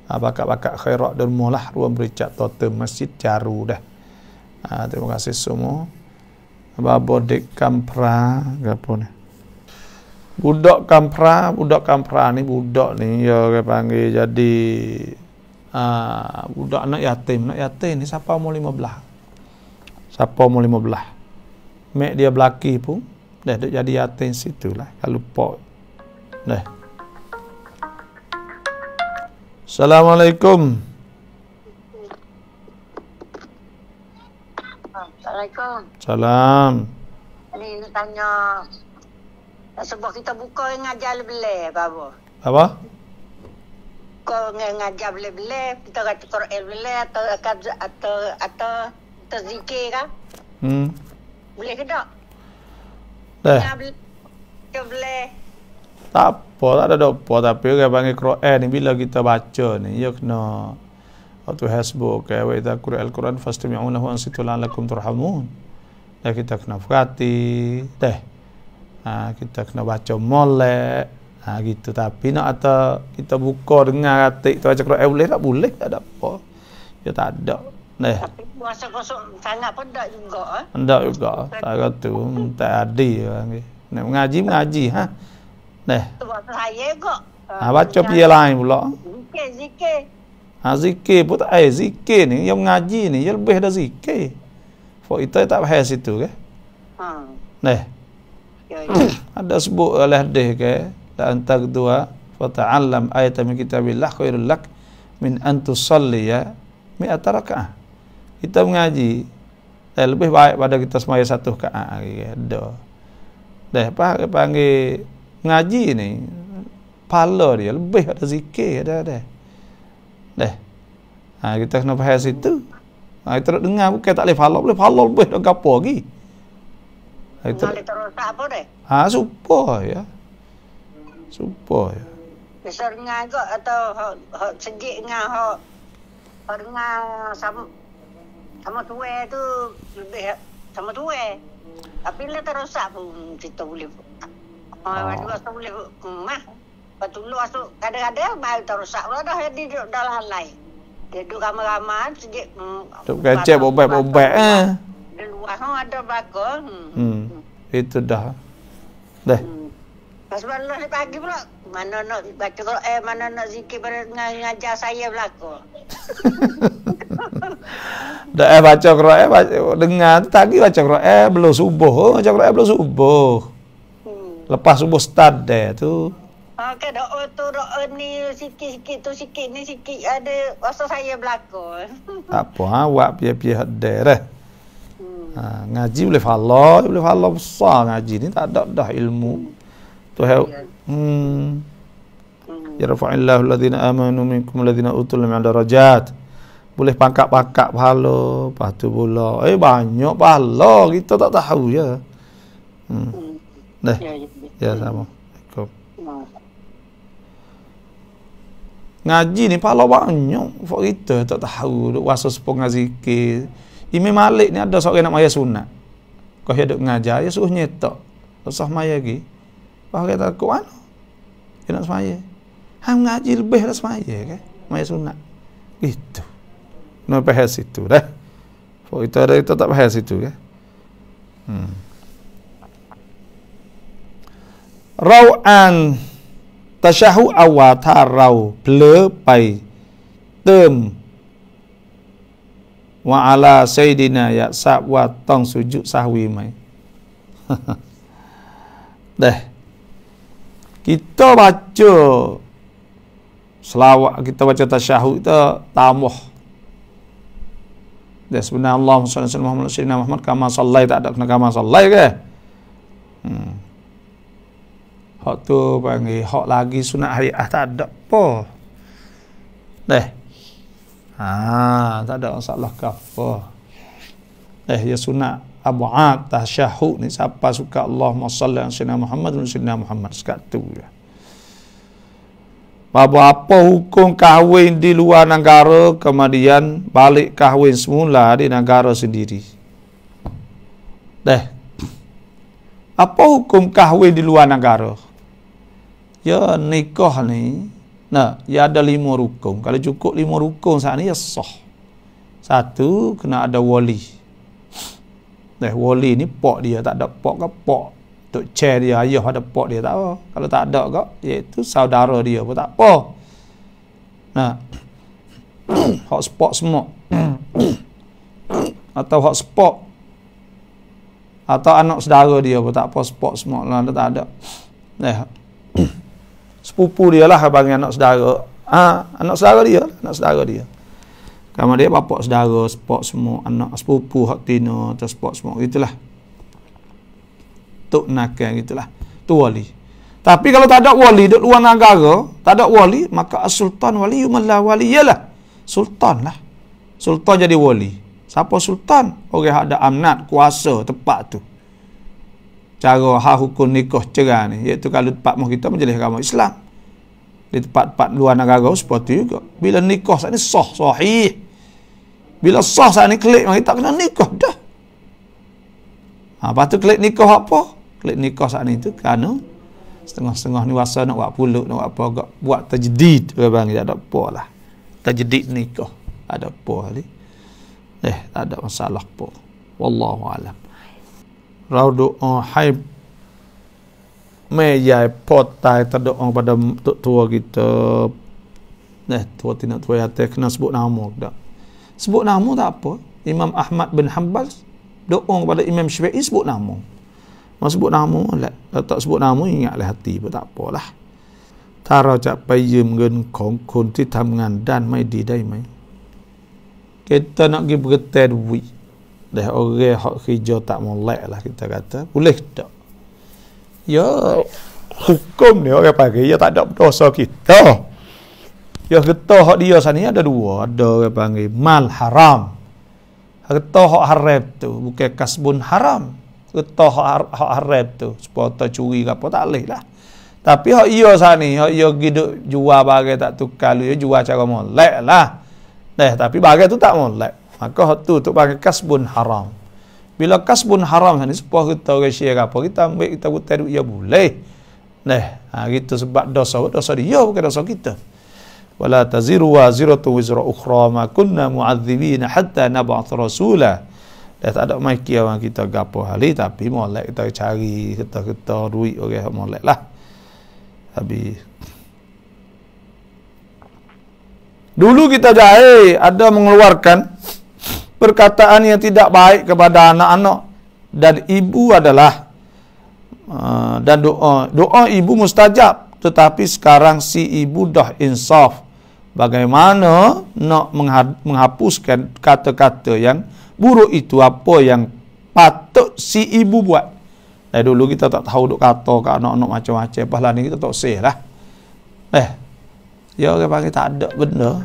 S1: bakat-bakat khairat dan mulah ruang bericat totem Masjid Caru dah. Terima kasih semua. Babo dek kampra gapo ni? Budak kampra ni budak ni ya orang panggil jadi budak anak yatim ni siapa mau 15. Mek dia belaki pun dah jadi yatim situlah kalau pok. Assalamualaikum.
S2: Assalamualaikum.
S1: Salam.
S2: Ni nak tanya, sebab kita buka ngajar lebih
S1: apa?
S2: Kau ngajar lebih, kita kata Quran lebih atau zikir kan? Boleh ke tak? Boleh.
S1: Tak apa, tak ada apa, tapi orang panggil Quran ni bila kita baca ni, ya kena waktu hasbuk wa idza quri'al Quran fastami'unahu ansitu la'allakum turhamun. Kita kena perhati kita kena baca molek gitu. Tapi nak atau kita buka dengar atik tu baca Quran boleh tak? Boleh, tak ada apa. Ya tak ada.
S2: Tapi puasa kosong sangat pun tak juga
S1: tak juga. Tak tu tak adil panggil. Nak mengaji tu
S2: bahasa saya kok.
S1: Baca pia lain pula.
S2: Zikir.
S1: Zikir pun tak zikir ni yang mengaji ni yang lebih dah zikir. Fok kita tak faham situ ke? Ada sebut oleh hadis ke la antag dua fa ta'allam ayatan min kitabillah khairul lak min an tusalliya mi'ata rakaah. Kita mengaji lebih baik pada kita semaya satu rakaat apa panggil mengaji ni pahala dia lebih ada zikir ada. Kita kena faham situ. Kita nak dengar bukan tak boleh follow lebih dah gapo lagi. Kita
S2: boleh terus apa deh?
S1: Supaya
S2: Bisa dengar ke atau hak sejik dengar hak dengar sama tua tu lebih sama tua. Tapi lah terus pun kita boleh. Dua boleh Patulu asuk kadang-kadang baru terusak lah dah di dalam lain. Dia duduk ramai-ramai sejak
S1: duduk kacau bobat
S2: di luar ada bakal.
S1: Itu dah.
S2: Pas malam ni pagi pula. Mana nak baca Quran, mana nak zikir, mana ngajar saya belaka.
S1: Dah baca Quran, dengar tadi baca Quran belum subuh, baca Quran belum subuh. Lepas subuh start deh tu.
S2: Kan doa tu doa ni sikit-sikit tu sikit ni sikit ada rasa saya belaka.
S1: Tak apa, awak pihak-pihak dah. Ngaji boleh follow besar ngaji ni tak ada dah ilmu. Tu yarfa'illahu alladhina amanu minkum alladhina utul ilma darajat. Boleh pangkat-pangkat pahala, lepas tu pula banyak pahala kita tak tahu je. Dah. Ya sama. Ngaji ni pahala banyak for kita tak tahu duk wasa sepong zikir. Imam Malik ni ada seorang nak maya sunat. Kau hidup ngajar ya suruh nyetak. Usah maya lagi. Wah kata kau mana? Dia nak semaya. Hang ngaji lebih dah semaya kan? Maya sunat. Gitu. Nak bahas itu dah. For kita ada kita tak bahas itu kan? Rau'an tashahu awal tharau ble pai tem wa ala sayyidina ya sab wa tong sujud sahwi mai. Dah. Kita baca selawat, kita baca tasyahud kita tambah. Dah sebenarnya Allahumma shalli ala Muhammad sayyidina Muhammad kama sallai tak ada kena kama sallai ke? Hak tu panggil hak lagi sunat hariah tak ada apa. Dah. Tak ada masalah ke apa. Ya sunat ab'ad tasyahud ni siapa suka Allahumma shalli ala sayyidina Muhammad wa sayyidina Muhammad sekat tu ya. Apa hukum kahwin di luar negara kemudian balik kahwin semula di negara sendiri. Dah. Apa hukum kahwin di luar negara? Ya nikah ni ya ada 5 rukun. Kalau cukup 5 rukun saat ni ya sah. 1 kena ada wali. Wali ni pok dia, tak ada pok ke pok tok chair dia, ayah ada pok dia tak apa. Kalau tak ada ke iaitu saudara dia pun tak apa. Hotspot semua. Atau hotspot atau anak saudara dia pun tak apa, spot semua lah tak ada. Sepupu dia lah bagi anak saudara. Anak saudara dia. Kamu dia bapak saudara, spot semua, anak sepupu hak tina atau spot semua gitulah. Tok nakal gitulah. Tu wali. Tapi kalau tak ada wali duk luar negara, tak ada wali, maka as-sultan waliyun la waliyalah. Sultan lah. Sultan jadi wali. Siapa sultan? Orang ada amnat, kuasa tepat tu. Cara hukum nikah cerai ni, iaitu kalau tempat kita menjadi agama Islam. Di tempat-tempat luar negara seperti juga. Bila nikah saat ni sah, sahih. Bila sah saat ni klik, kita kena nikah dah. Lepas tu klik nikah apa? Klik nikah saat ni tu kerana setengah-setengah ni wasa nak buat puluk, nak buat apa agak buat tajdid. Orang tak ada apa lah. Tajdid nikah. Ada apa ni? Tak ada masalah apa. Wallahu alam. Rau doa haib meyai potai terdoa pada tua kita. Tua tidak tua hati kena sebut nama tak? Sebut nama tak apa. Imam Ahmad bin Hanbal doa kepada Imam Syafi'i sebut nama. Mau sebut nama lah. Kalau tak sebut nama ingatlah hati pun tak apalah. ถ้าเราจะไปยืมเงินของคนที่ทำงานด้านไม่ดีได้ไหม Kita nak pergi bergetar duit. Dah orang hak kerja tak molek lah kita kata. Boleh tak? Ya, hukum ni orang panggil ya tak ada dosa kita. Ya kita hak dia sana ada 2. Ada orang panggil mal haram. Kita hak haram tu bukan kasbun haram. Kita hak haram tu supaya curi ke apa tak boleh lah. Tapi hak ia sana hak ia hidup jual barang tak tukar lu jual cara molek lah. Tapi barang tu tak molek. Maka hak tu panggil kasbun haram. Bila kasbun haram ni supaya kita orang share apa kita ambil kita buat duit ya boleh. Gitu sebab dosa dia bukan dosa kita. Wala taziru waziratu wizra ukhra ma kunna mu'adzibina hatta nab'ath rasula. Tak ada maiki orang kita gapo hali tapi molek kita cari kita duit orang molek lah. Habis. Dulu kita jahil ada mengeluarkan perkataan yang tidak baik kepada anak-anak, dan ibu adalah dan doa ibu mustajab. Tetapi sekarang si ibu dah insaf. Bagaimana nak menghapuskan kata-kata yang buruk itu, apa yang patut si ibu buat. Dulu kita tak tahu duk kata ke anak-anak macam-macam. Lepas lah ni kita tak sih lah. Ya orang panggil tak ada benda.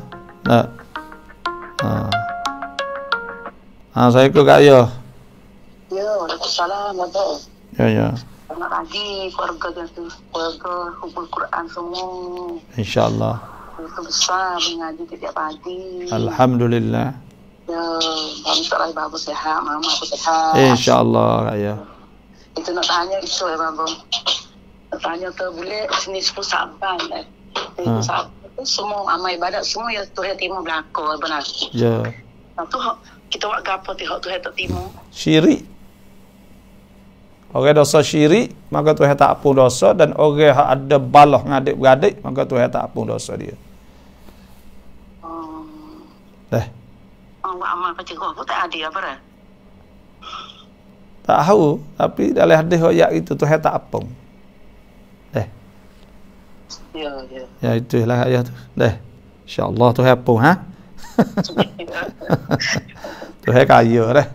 S1: Saya ke Kak Ya.
S2: Ya, Waalaikumsalam, Abang.
S1: Ya.
S2: Selamat pagi keluarga Hubul Quran semua.
S1: InsyaAllah.
S2: Itu besar mengaji tiap pagi.
S1: Alhamdulillah.
S2: Ya, alhamdulillah babu sehat, mama aku sehat.
S1: InsyaAllah Kak Ya.
S2: Itu nak tanya itu Babu. Nak tanya ke boleh sini 10 Saban. Itu Saban tu semua amal ibadat semua ya Tuhan timur belakang benar.
S1: Ya.
S2: Tu kita buat gapo tu Tuhan tak timur.
S1: Syirik. Orang dosa syirik, maka Tuhan tak ampun dosa, dan orang yang ada balah ngadik-beradik, maka Tuhan tak ampun dosa dia.
S2: Buat amal macam apa tak ada apa dah?
S1: Tak tahu, tapi dalam hadis ayat itu Tuhan tak ampun.
S2: Ya.
S1: Ya itulah ayat tu. InsyaAllah Tuhan ampun Tuhan kaya dah.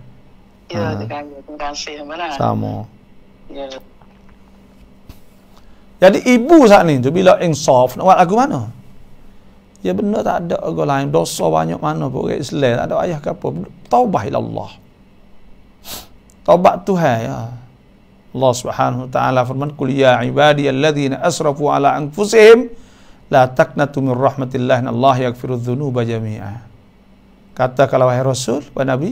S2: Ya, terima kasih mana.
S1: Sama.
S2: Ya.
S1: Jadi ibu saat ni tu bila insaf nak buat lagu mana? Ya benar tak ada orang lain, dosa banyak mana pun orang Islam, tak ada ayah ke apa. Taubah ila Allah. Taubat Tuhan ya. Allah Subhanahu wa taala firman, "Qul ya ibadiyalladzina asrafu ala anfusihim la taqnatu min rahmatillah, innallaha yaghfiru dzunuba jami'a." Katakanlah wahai Rasul, wahai Nabi,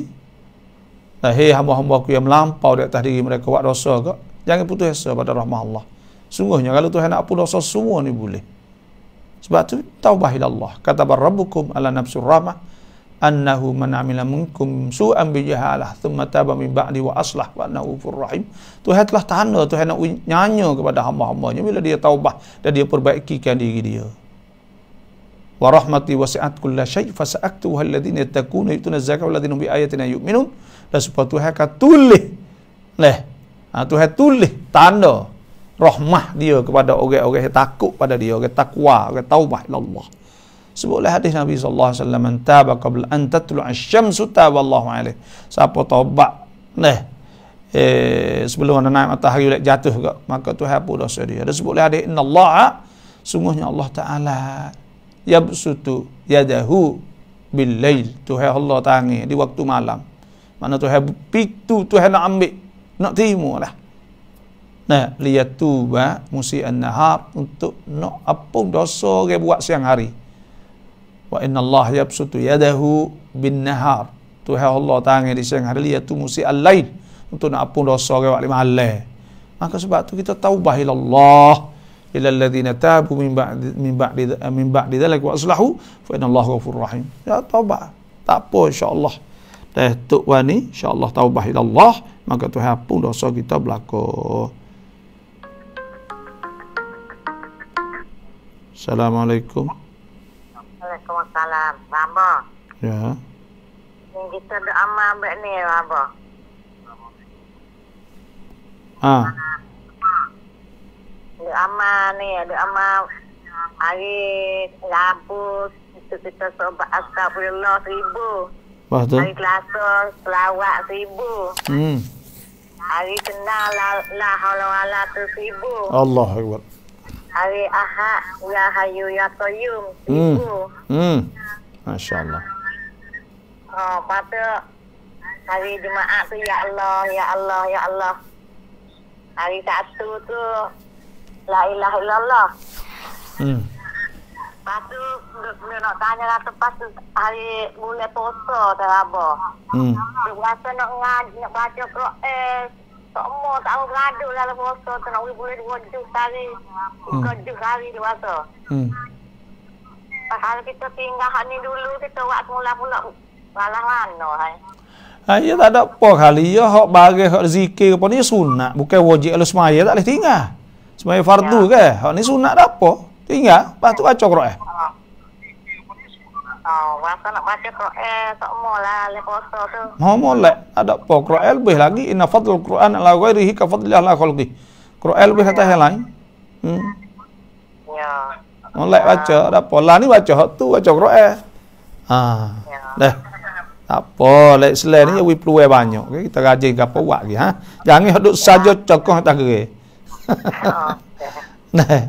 S1: hei hamba-hamba aku yang melampau di atas diri mereka buat dosa ke, jangan putus asa pada rahmat Allah. Sungguhnya kalau Tuhan nak ampun dosa semua ni boleh. Sebab tu taubah ila Allah. Kata rabbukum ala nafsur rahmah annahu man amila minkum su'an bi jahalah thumma taba min ba'di wa aslah wa annahu ghafurur rahim. Tuhan telah tanda Tuhan nak nyanyi kepada hamba-hambanya bila dia taubah dan dia perbaikikan diri dia. Wa rahmati wasi'at kulla syai' fa sa'aktuha alladhina yattaquna yutuna zakata walladhina bi ayatina yu'minun. Dan supaya Tuhan akan tulis Tuhan tulis tanda rahmah dia kepada orang-orang yang takut pada dia, orang takwa, orang taubah ila Allah. Sebutlah hadis Nabi sallallahu alaihi wasallam, "Man taba qabla an tatlu'a asy-syamsu taballahu alaihi." Siapa taubat sebelum naik matahari jatuh ke, maka Tuhan hapus dosa dia. Dan sebutlah hadis, "Innallaha," sungguhnya Allah Taala, "yabsutu yadahu bil-lail." Tuhan Allah tangan di waktu malam. Mana Tuhan pitu, Tuhan nak ambil, nak terima lah. Liyatuba musi'an nahar, untuk nak ampun dosa orang buat siang hari. Wa innallaha yabsutu yadahu bin nahar. Tuhan Allah tangan di siang hari, liyatu musi'al lail, untuk nak ampun dosa orang buat malam. Maka sebab tu kita taubah ila Allah, ila alladhina tabu min ba'di dzalika wa aslahu fa innallaha ghafurur rahim. Ya taubat. Tak apa insya-Allah. Tok wani insya-Allah taubah ila Allah, maka Tuhan ampun dosa kita belaka. Assalamualaikum.
S2: Waalaikumsalam. Baba.
S1: Ya.
S2: Ni kita ada amal buat ni Baba. Ada amal ni, ada amal hari Rabu kita sobat astagfirullah 1000.
S1: Wah tu.
S2: Hari Selasa selawat 1000. Hari Senin la haula wala quwwata 1000.
S1: Allahu akbar.
S2: Hari Ahad ya Hayyu ya Qayyum 1000.
S1: Masya-Allah.
S2: Pada hari Jumaat tu ya Allah ya Allah ya Allah. Hari Sabtu tu la ilaha illallah. Lepas tu dia nak tanya kata lepas tu hari bulan puasa teraba. Dia rasa nak ngaji, nak baca Quran. Tak mau tahu beradu dalam puasa tu nak boleh 2 juz hari. 3 juz hari dia rasa. Pasal kita tinggal ni dulu kita buat mula-mula malah mana hai.
S1: Ya tak ada apa kali ya hak bagi hak zikir apa ni sunat, bukan wajib kalau semaya tak boleh tinggal. Semaya fardu ke? Hak ni sunat dah apa? Tinggal, lepas tu baca Quran.
S2: Masa nak baca Quran, tak maulah lepas tu.
S1: Mau molek, ada apa? Quran lebih lagi, inna fadlul Quran ala ghairihi ka fadli ala khalqi. Quran lebih atas yang lain.
S2: Ya.
S1: Molek baca, ada apa? Lah ni baca hak tu, baca Quran. Dah. Tak apa, lek selain ni we peluang banyak. Okay? Kita rajin ke apa buat lagi, ha? Jangan duduk saja cokoh tak kira. Nah.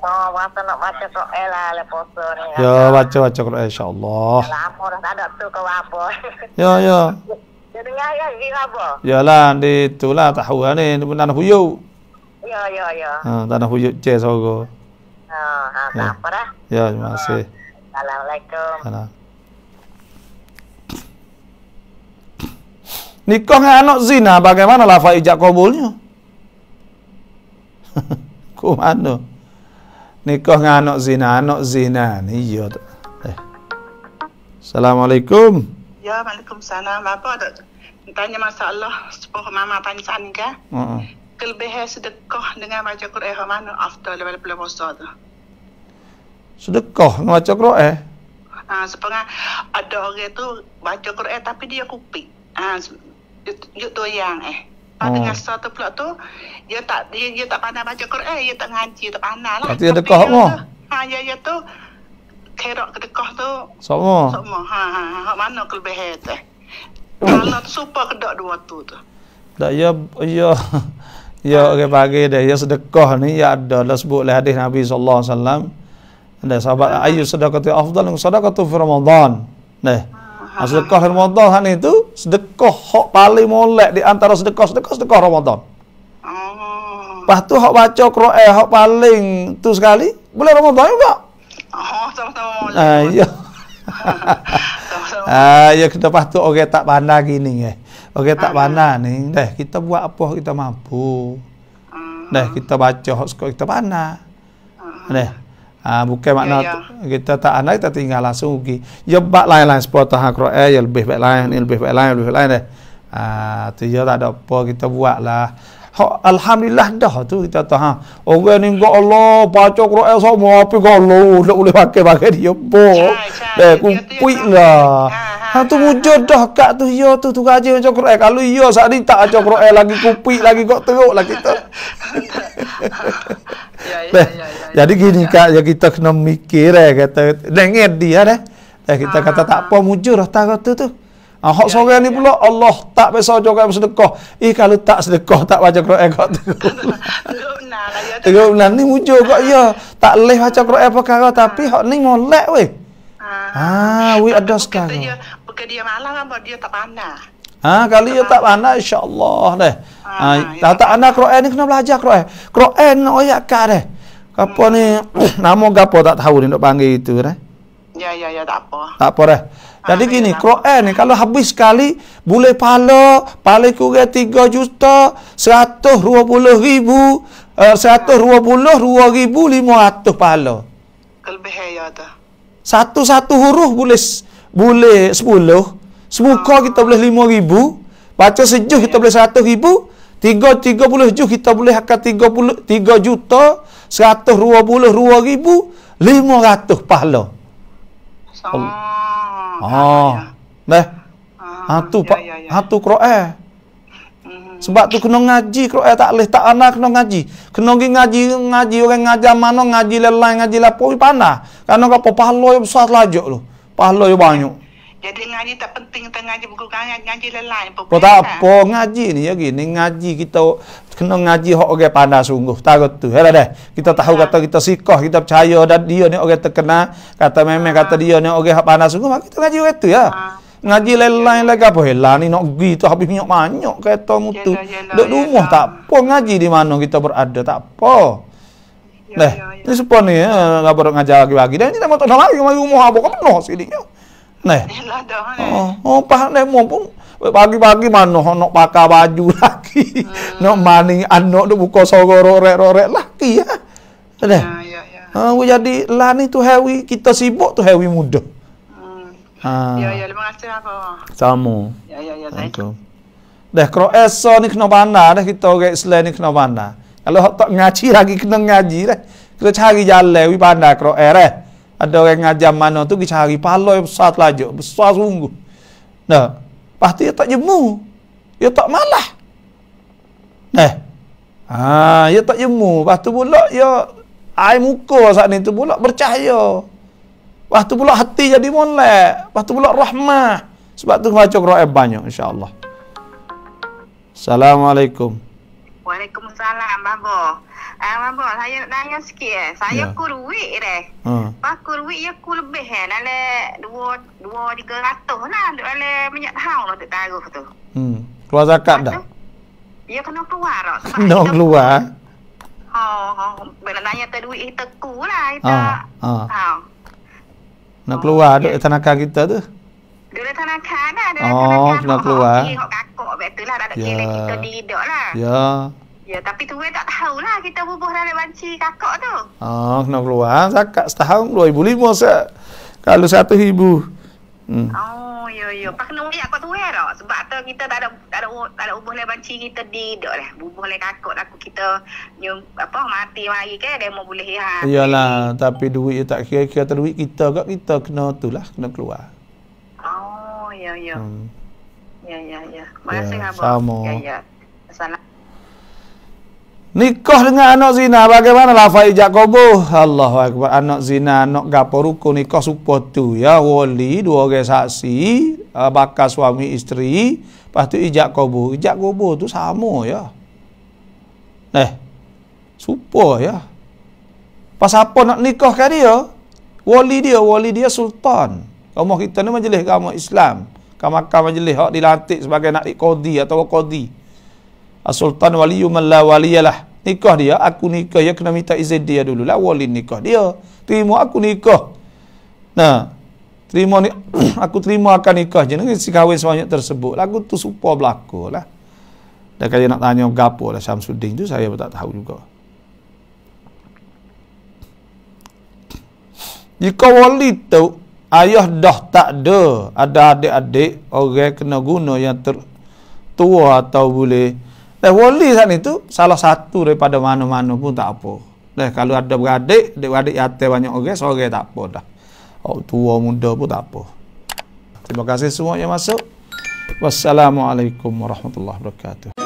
S2: Masa nak baca Quran lah lepas tu ni.
S1: Ya, baca Quran insya-Allah.
S2: Lama dah tak ada tu ke apa.
S1: Ya.
S2: Dia dengar ya, dia apa?
S1: Yalah, di itulah tahu ni, tanah huyuk.
S2: Ya.
S1: Tanah huyuk je sogo.
S2: Tak apa dah.
S1: Ya, terima kasih.
S2: Assalamualaikum.
S1: Salam. Nikah dengan anak zina, bagaimana lafaz ijab kabulnya? Ku mana? Nikah dengan anak zina ni ya. Assalamualaikum.
S3: Ya, Waalaikumsalam. Apa ada tanya masalah sepuh mama tanya saat ni kan? Kelebihan sedekah dengan baca Quran mana afdal daripada puasa tu?
S1: Sedekah dengan baca Quran?
S3: Sebenarnya ada orang tu baca Quran tapi dia kupik. Dia tu yang dengan satu pula tu dia tak pandai baca Quran, dia tak ngaji, tak pandai lah.
S1: Tapi sedekah mo.
S3: Ya tu kerok sedekah tu.
S1: Sama.
S3: Hak mana kelebihan tu? Kalau tu super kedak dua tu.
S1: Tak ya orang bagi dia ya sedekah ni ya ada dah sebut oleh hadis Nabi sallallahu alaihi wasallam. Ada sahabat ayu sedekah afdal sedekah fi Ramadan. Sedekah Ramadan hak ni tu sedekah hak paling molek di antara sedekah Ramadan. Lepas tu hak baca Quran hak paling tu sekali bulan Ramadan juga.
S3: Sama-sama molek.
S1: Ya. Ya kita patut orang tak pandai gini Orang tak pandai ni, kita buat apa kita mampu. Kita baca hak kita pandai. Bukan makna kita tak pandai kita tinggal langsung pergi. Ya bab lain-lain sepotong Quran ya lebih baik lain. Tu ya tak ada apa kita buatlah. Alhamdulillah dah tu kita tahu. Orang ni enggak Allah baca Quran semua tapi enggak Allah tak boleh pakai dia apa. Kumpul lah. Tu wujud dah kat tu ya tu gaji baca Quran. Kalau ya saat ni tak baca Quran lagi kumpul lagi kok teruk lah kita. Jadi gini Kak, ya kita kena mikir kata dengar dia kita kata tak apa mujur dah tak kata tu. Hak seorang ni pula Allah tak biasa juga bersedekah. Kalau tak sedekah tak baca Quran kau tu. Teruk benar ni mujur kau ya. Tak leh baca Quran perkara tapi hak ni molek weh. We ada sekarang.
S3: Bukan dia malam apa dia tak pandai.
S1: Kalau dia tak pandai insya-Allah deh. Tak pandai Quran ni kena belajar Quran. Quran ayat kat deh. Apa ni nama gapo tak tahu ni nak panggil itu deh.
S3: Ya tak apa.
S1: Tak apa dah. Jadi gini, Quran ni kalau habis sekali boleh pahala paling kurang 3.120.500 pahala.
S3: Kelebihan ya tu.
S1: Satu huruf boleh 10. Semuka kita boleh 5.000. Baca sejuh kita boleh 100.000. 30 juh kita boleh akan 3.122.500 pahala. Tu Quran. Sebab tu kena ngaji Quran tak leh tak ana kena ngaji. Kena ngaji orang ngajar mana ngaji lelai ngaji lapo panah. Karena apa pahala yang besar lajuk lu. Pahala yang banyak.
S3: Jadi ngaji tak penting kita ngaji buku ngaji lelai apa.
S1: Tak apa ngaji ni ya gini ngaji kita kena ngaji hak orang pandai sungguh. Tahu tu. Helah dah. Kita tahu kata kita sikah kita percaya dan dia ni orang terkenal kata memang kata dia ni orang hak pandai sungguh maka kita ngaji orang tu ya. Ngaji lain lagi apa helah ni nak pergi tu habis minyak banyak kereta mutu. Duk rumah tak apa ngaji di mana kita berada tak apa. Ni sepon ni enggak berok ngajar lagi-lagi dan ni tak mau tak lagi mari rumah apa penuh sini. Pandai pun pagi-pagi mana nak pakai baju lagi. Nak maning anak tu buka sorok rorek lagi ya. Jadi lah ni tu hewi kita sibuk tu hewi muda.
S3: Ya, terima kasih apa.
S1: Sama.
S3: Ya, thank you.
S1: Dah Kroesa ni kena pandai dah kita orang Islam ni kena pandai. Kalau hok tak ngaji lagi kena ngaji dah. Kita cari jalan wi pandai Quran dah. Ada orang ngajar mana tu kita cari paloi besar telajuk, besar sungguh. Nah, pasti dia tak jemu. Dia tak malah. Ya tak jemu. Lepas tu pula ya air muka saat ni tu pula bercahaya. Lepas tu pula hati jadi molek. Lepas tu pula rahmah. Sebab tu baca Quran banyak insya-Allah. Assalamualaikum.
S3: Waalaikumsalam, Babo. Babo, saya nak tanya sikit. Saya ku duit dah. Pas ku duit, ya ku lebih dalam 2-300 lah. Dalam minyak tahun lah tu taruh tu.
S1: Keluar zakat dah?
S3: Ya kena keluar tak?
S1: Kena keluar?
S3: Bila tanya tu duit kita ku lah.
S1: Nak keluar duk tanakan kita tu?
S3: Dulu tanakan dah.
S1: Kena keluar.
S3: Hok kakak betul lah. Ada kira kita didak lah. Ya, tapi tu tak tahulah kita bubuh dalam banci kakak tu.
S1: Kena keluar zakat setahun 2,500 set. Kalau 1,000.
S3: Ya. Pak kena uyak kau tu tak? Sebab tu kita tak ada bubuh dalam banci kita didak lah. Bubuh dalam kakak aku kita mati mari ke demo boleh ya.
S1: Iyalah, tapi duit tak kira duit kita kat kita kena tulah kena keluar.
S3: Ya. Ya. Terima kasih abang.
S1: Sama.
S3: Ya. Assalamualaikum.
S1: Nikah dengan anak zina bagaimana lafaz ijab qabul? Allahu akbar. Anak zina, anak gapo rukun nikah supaya tu ya wali, dua orang saksi, bakal suami isteri, lepas tu ijab qabul. Ijab qabul tu sama ya. Supaya ya. Pas apa nak nikahkan dia? Wali dia sultan. Kamu kita ni majlis agama Islam. Kamakam majlis hak dilantik sebagai naib qadi atau qadi. Sultan waliyu man la waliyalah. Nikah dia, aku nikah, ya kena minta izin dia dulu lah. Wali nikah dia. Terima aku nikah. Nah, terima ni, aku terima akan nikah je. Ni si kahwin sebanyak tersebut. Lagu tu supaya berlaku lah. Dan kalau nak tanya gapo lah Syamsuddin tu, saya pun tak tahu juga. Jika wali tu, ayah dah tak ada adik-adik, orang kena guna yang tua atau boleh. Wali saat itu salah satu daripada mana-mana pun tak apa. Kalau ada beradik yatim banyak orang, seorang tak apa dah. Tua muda pun tak apa. Terima kasih semua yang masuk. Wassalamualaikum warahmatullahi wabarakatuh.